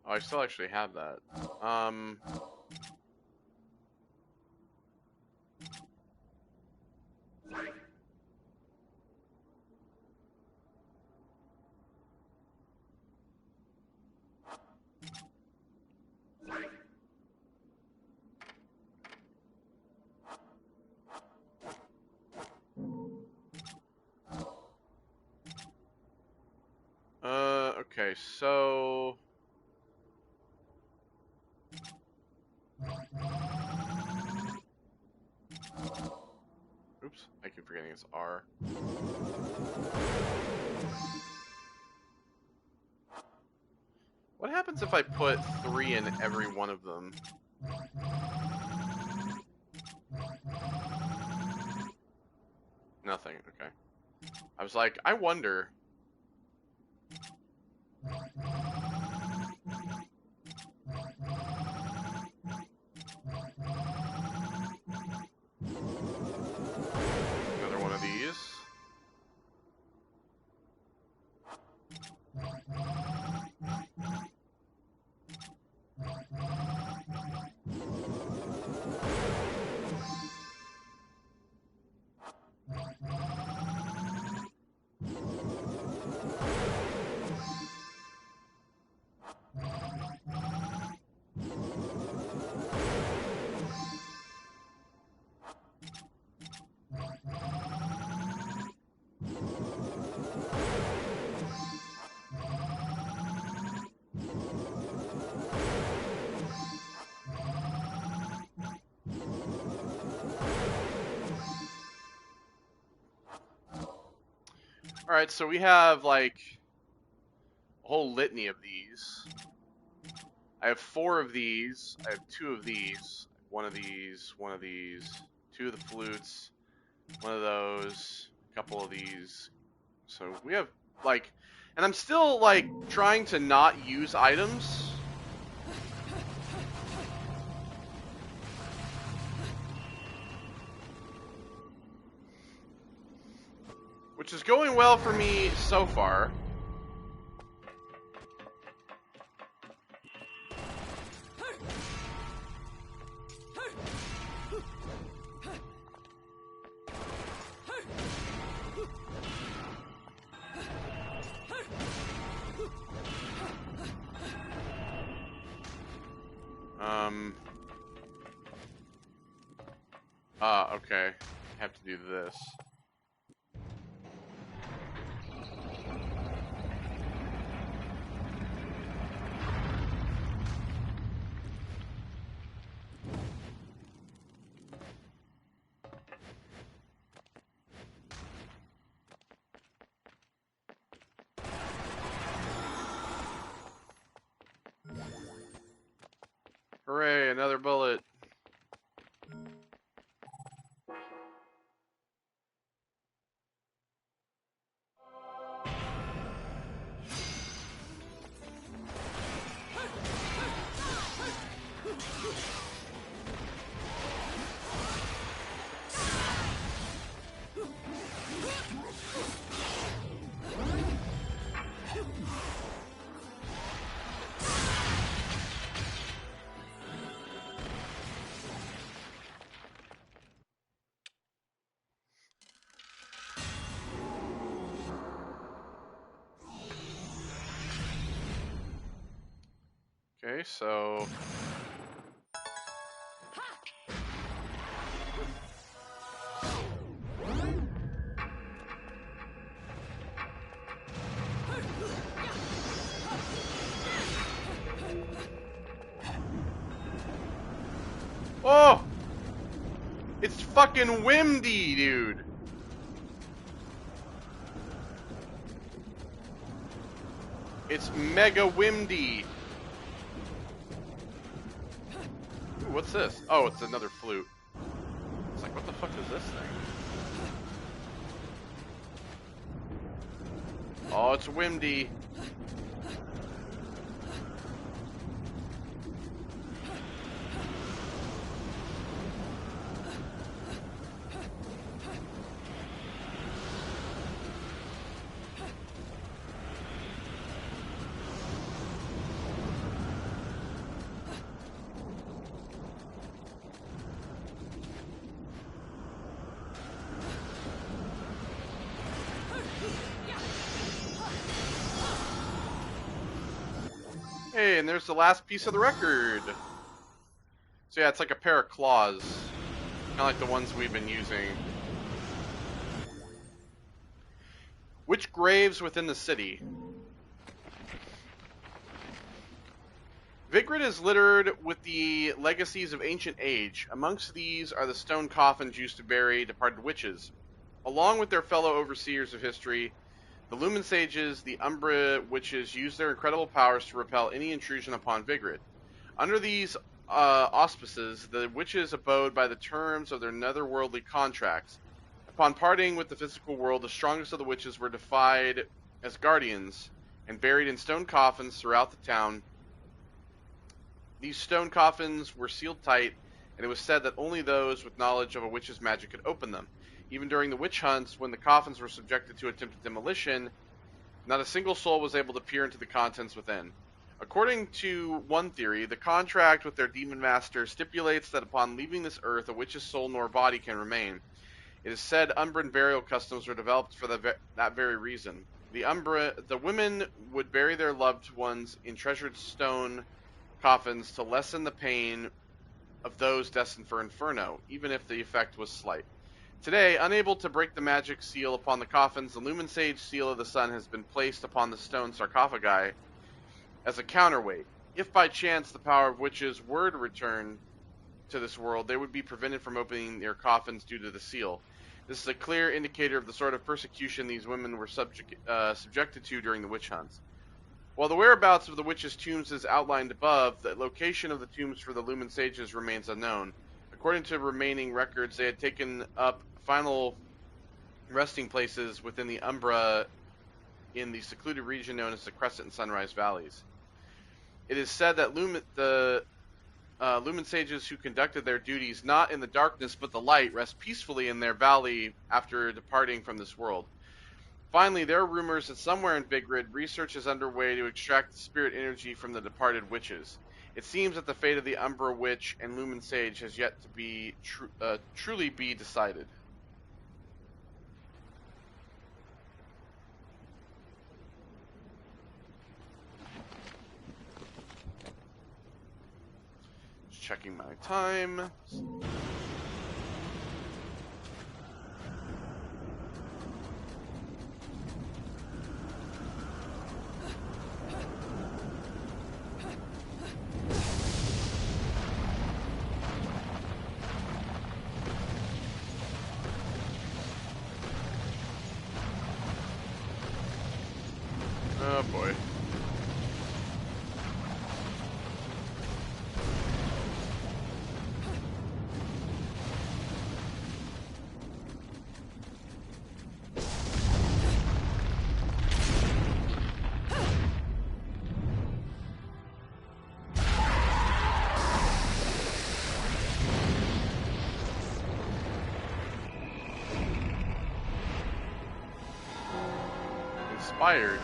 Oh, I still actually have that. Okay, so... Oops, I keep forgetting it's R. What happens if I put 3 in every one of them? Nothing, okay. I was like, I wonder... Another one of these. Alright, so we have, like, a whole litany of these. I have 4 of these. I have 2 of these. One of these. One of these. 2 of the flutes. One of those. A couple of these. So we have, like... And I'm still, like, trying to not use items. Which is going well for me so far. Okay. I have to do this. Hooray, another bullet. Okay, so... Oh! It's fucking windy, dude! It's mega windy! Ooh, what's this? Oh, it's another flute. It's like, what the fuck is this thing? Oh, it's windy. Hey, and there's the last piece of the record. So yeah, it's like a pair of claws. Kind of like the ones we've been using. Which graves within the city? Vigrid is littered with the legacies of ancient age. Amongst these are the stone coffins used to bury departed witches. Along with their fellow overseers of history, the Lumen Sages, the Umbra witches, use their incredible powers to repel any intrusion upon Vigrid. Under these auspices, the witches abode by the terms of their netherworldly contracts. Upon parting with the physical world, the strongest of the witches were deified as guardians and buried in stone coffins throughout the town. These stone coffins were sealed tight, and it was said that only those with knowledge of a witch's magic could open them. Even during the witch hunts, when the coffins were subjected to attempted demolition, not a single soul was able to peer into the contents within. According to one theory, the contract with their demon master stipulates that upon leaving this earth, a witch's soul nor body can remain. It is said Umbran burial customs were developed for that very reason. The women would bury their loved ones in treasured stone coffins to lessen the pain of those destined for inferno, even if the effect was slight. Today, unable to break the magic seal upon the coffins, the Lumen Sage seal of the sun has been placed upon the stone sarcophagi as a counterweight. If by chance the power of witches were to return to this world, they would be prevented from opening their coffins due to the seal. This is a clear indicator of the sort of persecution these women were subjected to during the witch hunts. While the whereabouts of the witches' tombs is outlined above, the location of the tombs for the Lumen Sages remains unknown. According to remaining records, they had taken up final resting places within the Umbra in the secluded region known as the Crescent and Sunrise Valleys. It is said that the Lumen Sages who conducted their duties not in the darkness but the light rest peacefully in their valley after departing from this world. Finally, there are rumors that somewhere in Vigrid, research is underway to extract the spirit energy from the departed witches. It seems that the fate of the Umbra Witch and Lumen Sage has yet to be truly be decided. Just checking my time. Oh boy. Inspired.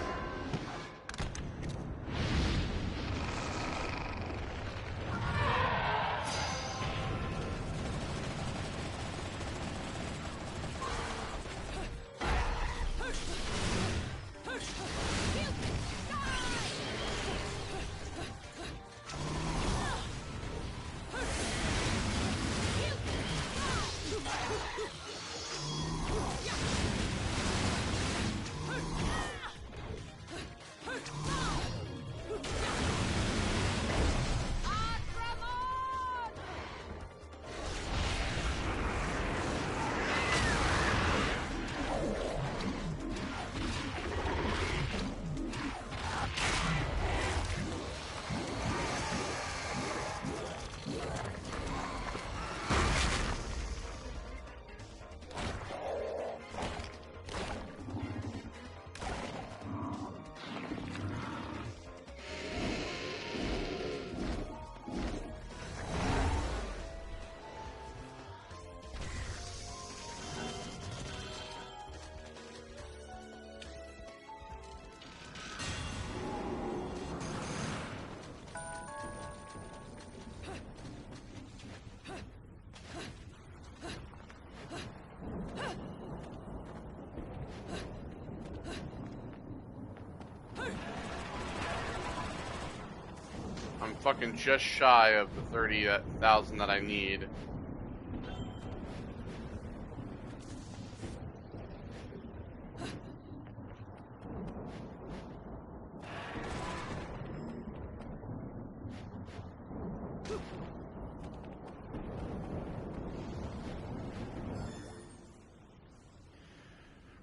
I'm fucking just shy of the 30,000 that I need.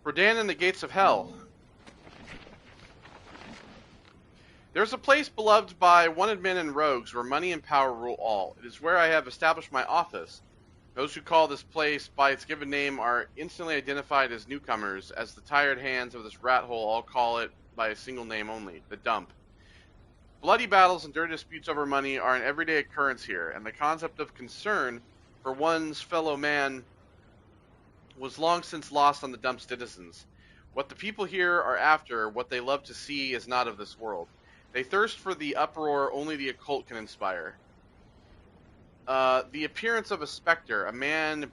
Rodan and the Gates of Hell. There's a place beloved by wanted men and rogues where money and power rule all. It is where I have established my office. Those who call this place by its given name are instantly identified as newcomers, as the tired hands of this rat hole all call it by a single name only, the dump. Bloody battles and dirty disputes over money are an everyday occurrence here, and the concept of concern for one's fellow man was long since lost on the dump's citizens. What the people here are after, what they love to see, is not of this world. They thirst for the uproar only the occult can inspire. The appearance of a specter, a man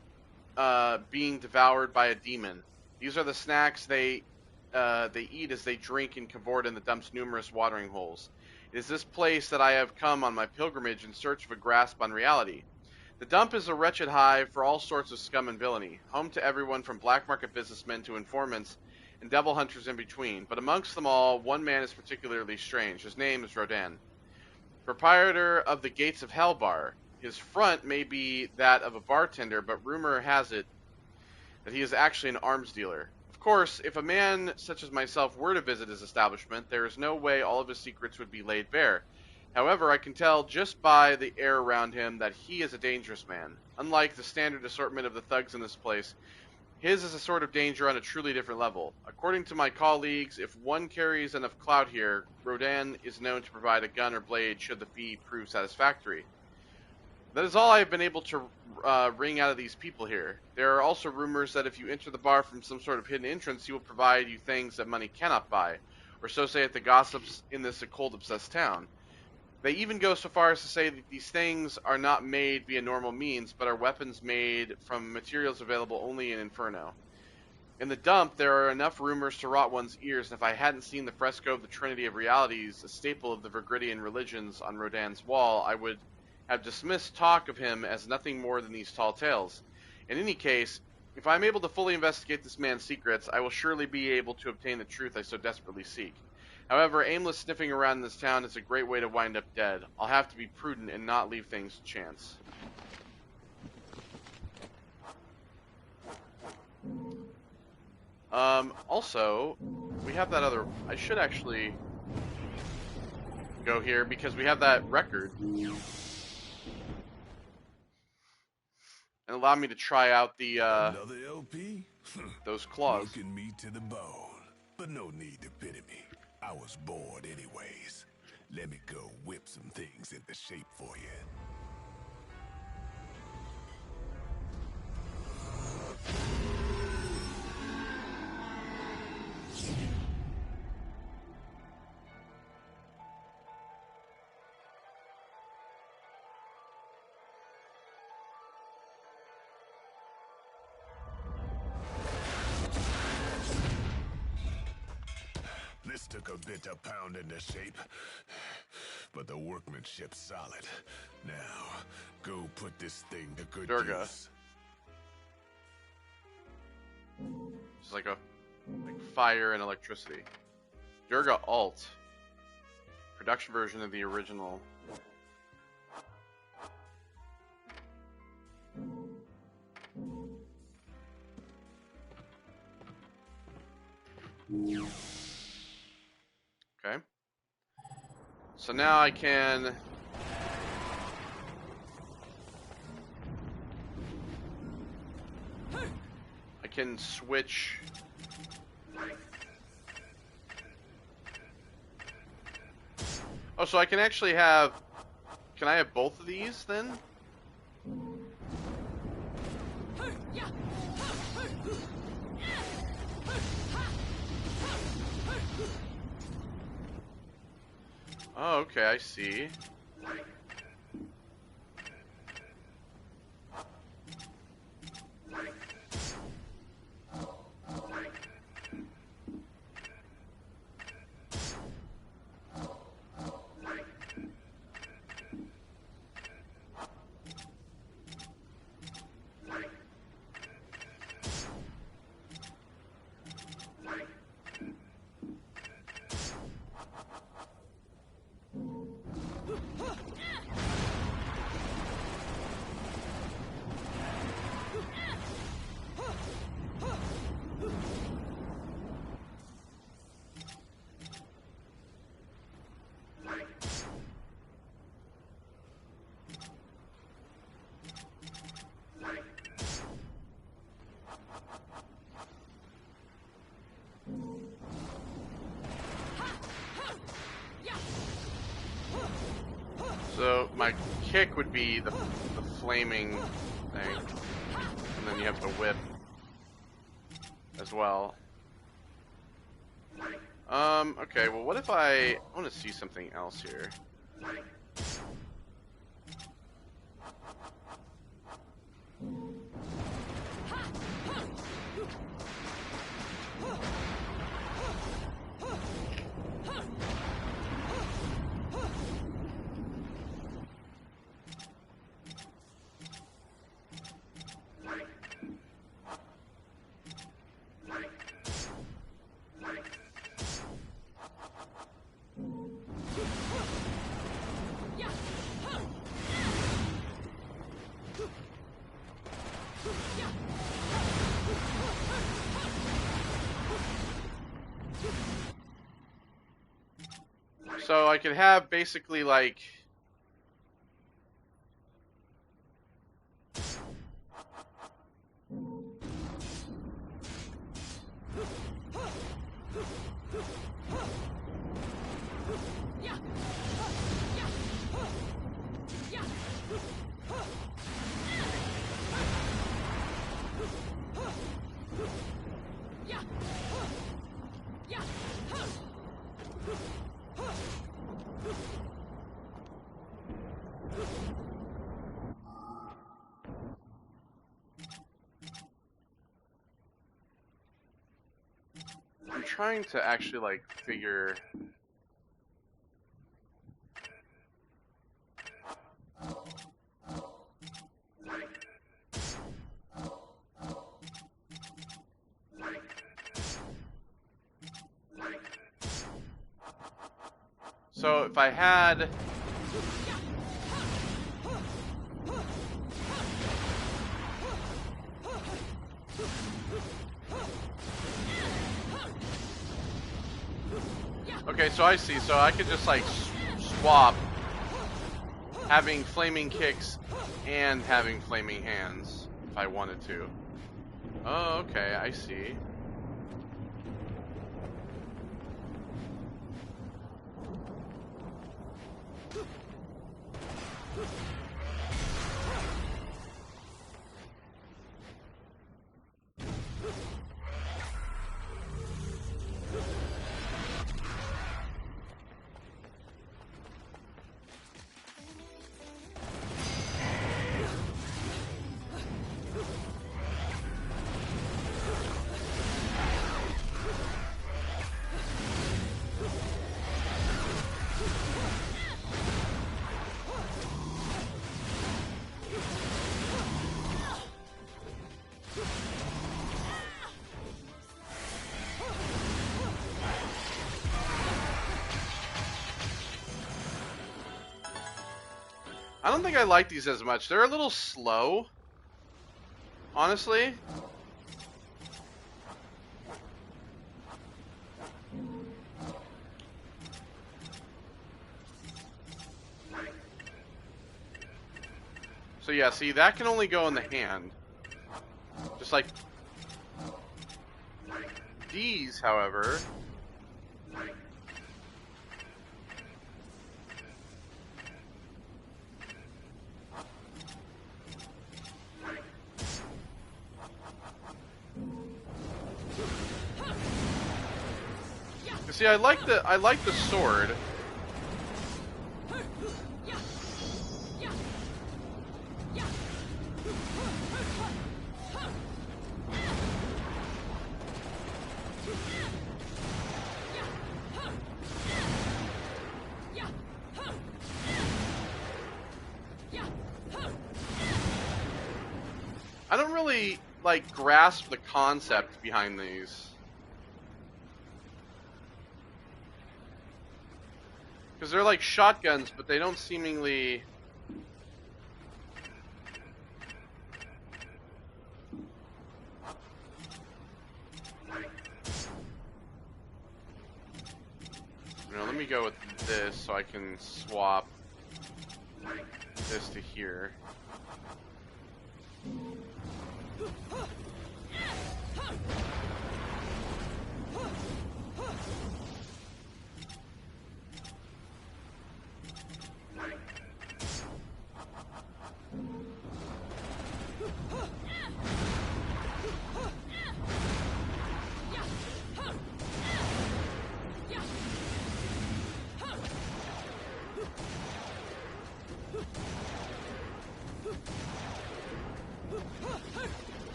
being devoured by a demon. These are the snacks they eat as they drink and cavort in the dump's numerous watering holes. It is this place that I have come on my pilgrimage in search of a grasp on reality. The dump is a wretched hive for all sorts of scum and villainy, home to everyone from black market businessmen to informants and devil hunters in between. But amongst them all, one man is particularly strange. His name is Rodan, proprietor of the Gates of Hell bar. His front may be that of a bartender, but rumor has it that he is actually an arms dealer. Of course, if a man such as myself were to visit his establishment, there is no way all of his secrets would be laid bare. However, I can tell just by the air around him that he is a dangerous man. Unlike the standard assortment of the thugs in this place, his is a sort of danger on a truly different level. According to my colleagues, if one carries enough clout here, Rodan is known to provide a gun or blade should the fee prove satisfactory. That is all I have been able to wring out of these people here. There are also rumors that if you enter the bar from some sort of hidden entrance, he will provide you things that money cannot buy, or so say the gossips in this occult-obsessed town. They even go so far as to say that these things are not made via normal means, but are weapons made from materials available only in Inferno. In the dump, there are enough rumors to rot one's ears, and if I hadn't seen the fresco of the Trinity of Realities, a staple of the Virgidian religions, on Rodan's wall, I would have dismissed talk of him as nothing more than these tall tales. In any case, if I am able to fully investigate this man's secrets, I will surely be able to obtain the truth I so desperately seek. However, aimless sniffing around in this town is a great way to wind up dead. I'll have to be prudent and not leave things to chance. Also, we have that other... I should actually go here because we have that record. And allow me to try out the, Another LP? those claws. Working me to the bone, but no need to pity me. I was bored anyways. Let me go whip some things into shape for you. This took a bit of pounding to shape, but the workmanship's solid. Now, go put this thing to good Durga. use. It's like fire and electricity. Durga Alt. Production version of the original. Okay. So now I can... switch... Oh, so I can actually have... Can I have both of these, then? Oh, okay, I see. So my kick would be the flaming thing, and then you have the whip as well. Okay, well what if I want to see something else here? So I could have basically like... I'm trying to actually like figure... So if I had... Okay, so I see. So I could just like swap having flaming kicks and having flaming hands if I wanted to. Oh, okay, I see. I don't think I like these as much. They're a little slow, honestly. So yeah, see, that can only go in the hand. Just like these, however. See, I like the sword. I don't really like grasp the concept behind these. Because they're like shotguns, but they don't seemingly... You know, let me go with this so I can swap this to here.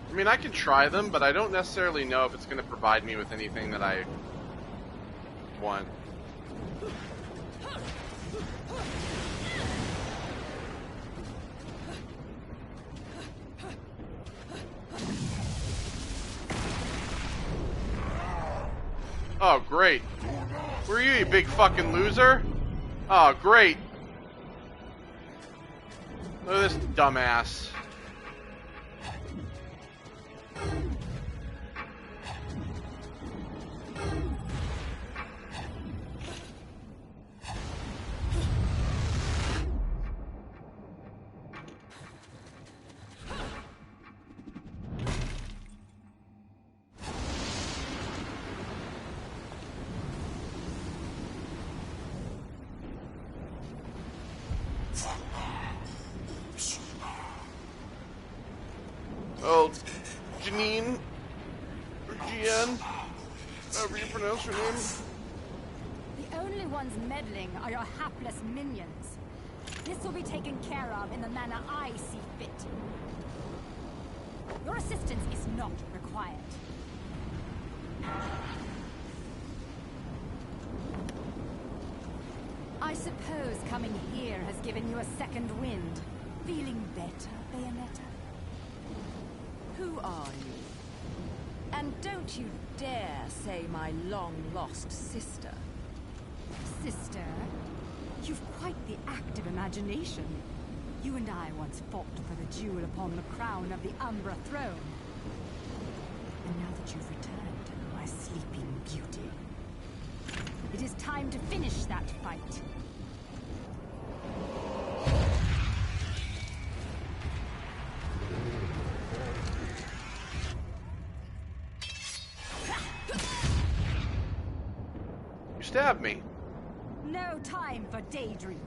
I mean, I can try them, but I don't necessarily know if it's going to provide me with anything that I want. Oh, great. Who are you, you big fucking loser? Oh, great. Look at this dumbass. Janine, or GN, however you pronounce her name. The only ones meddling are your hapless minions. This will be taken care of in the manner I see fit. Your assistance is not required. I suppose coming here has given you a second wind. Feeling better, Bayonetta? Who are you? And don't you dare say my long-lost sister. Sister, you've quite the active imagination. You and I once fought for the jewel upon the crown of the Umbra throne. And now that you've returned, my sleeping beauty, it is time to finish that fight. You stabbed me. No time for daydreaming.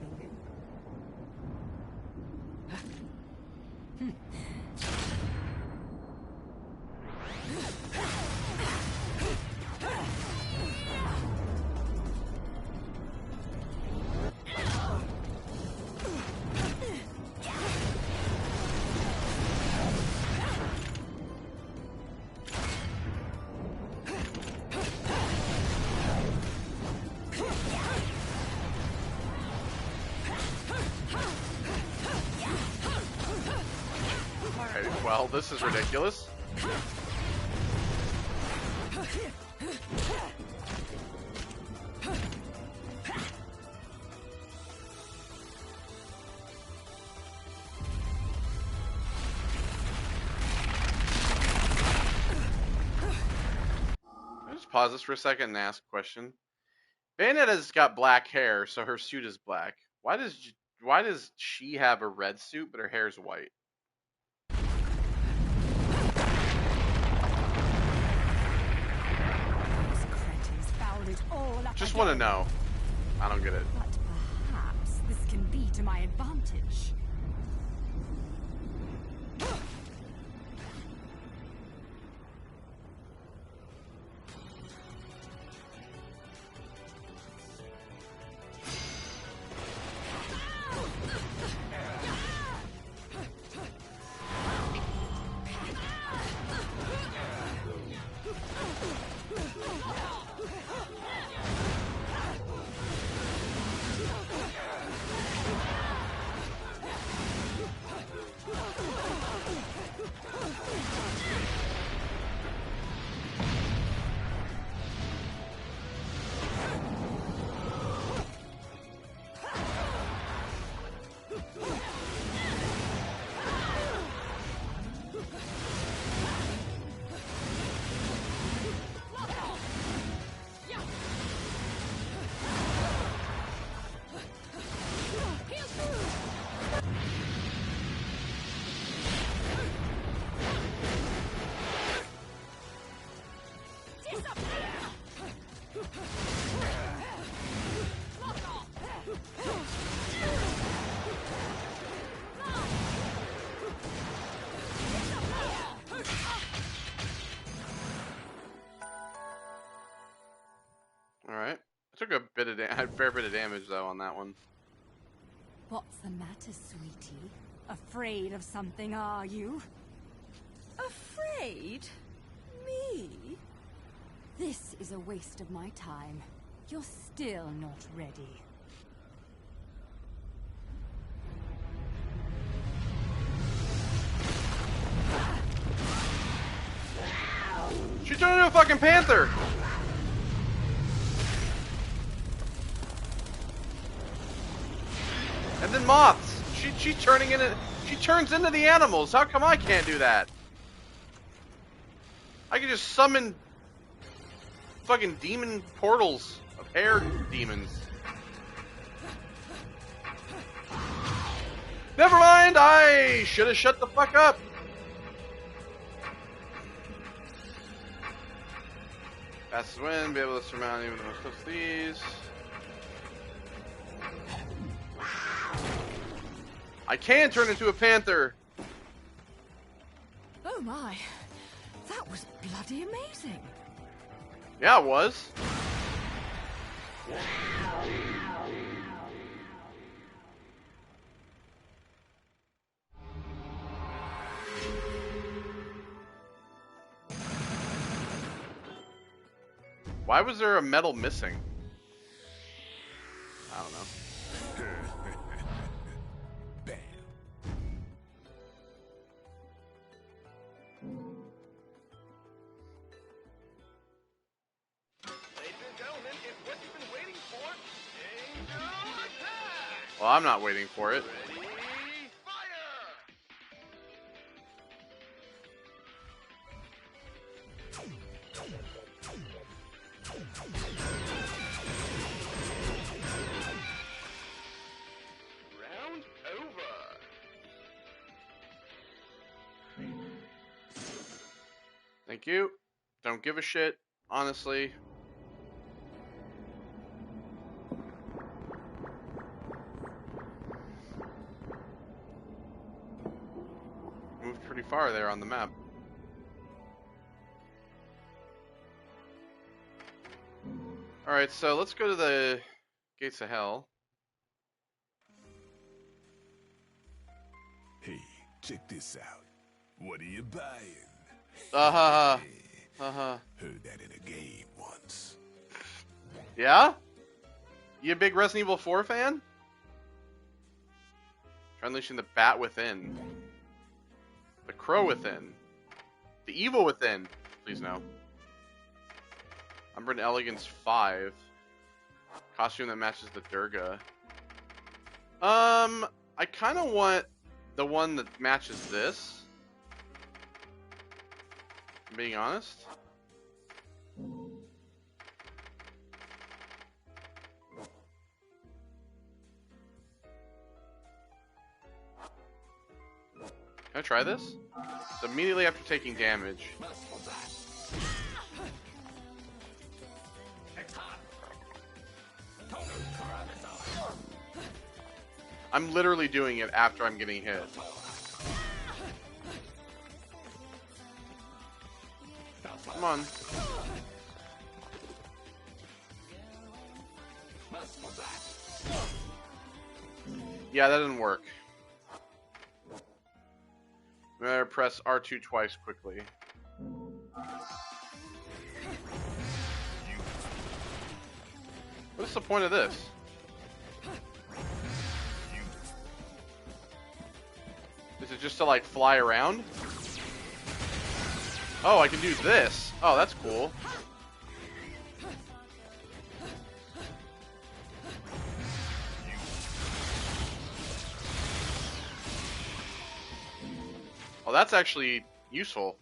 Alright, well, this is ridiculous. I'll just pause this for a second and ask a question. Bayonetta's got black hair, so her suit is black. Why does she have a red suit, but her hair is white? These cretins fouled it all up Just again. want to know. I don't get it. But perhaps this can be to my advantage. Alright. I took a fair bit of damage, though, on that one. What's the matter, sweetie? Afraid of something, are you? Afraid? Me? This is a waste of my time. You're still not ready. She turned into a fucking panther! And then moths. She turns into the animals. How come I can't do that? I can just summon fucking demon portals of hair demons. Never mind, I should have shut the fuck up. Fastest wind, be able to surmount even the most of these. I can turn into a panther. Oh my. That was bloody amazing. Yeah, it was. Why was there a medal missing? I don't know. Bam. Ladies and gentlemen, it's what you've been waiting for. Angel attack! Well, I'm not waiting for it. Ready, fire! Round over. Thank you. Don't give a shit, honestly. Moved pretty far there on the map. Alright, so let's go to the Gates of Hell. Hey, check this out. What are you buying? Uh-huh. Heard that in a game once. Yeah? You a big Resident Evil 4 fan? Try unleashing the bat within. The crow within. The evil within. Please no. Umber and Elegance 5. Costume that matches the Durga. I kind of want the one that matches this. I'm being honest. Can I try this? It's immediately after taking damage. I'm literally doing it after I'm getting hit. Come on. Yeah, that didn't work. Better press R2 twice quickly. What's the point of this? Is it just to like fly around? Oh, I can do this. Oh, that's cool. Oh, that's actually useful.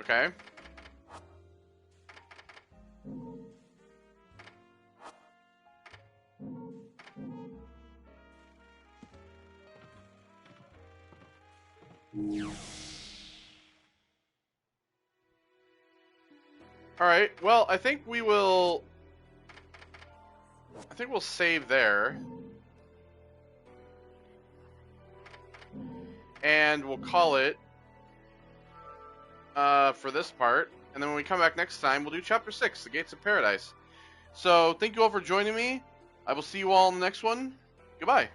Okay. Alright, well, I think we'll save there. And we'll call it for this part. And then when we come back next time, we'll do Chapter 6, The Gates of Paradise. So, thank you all for joining me. I will see you all in the next one. Goodbye.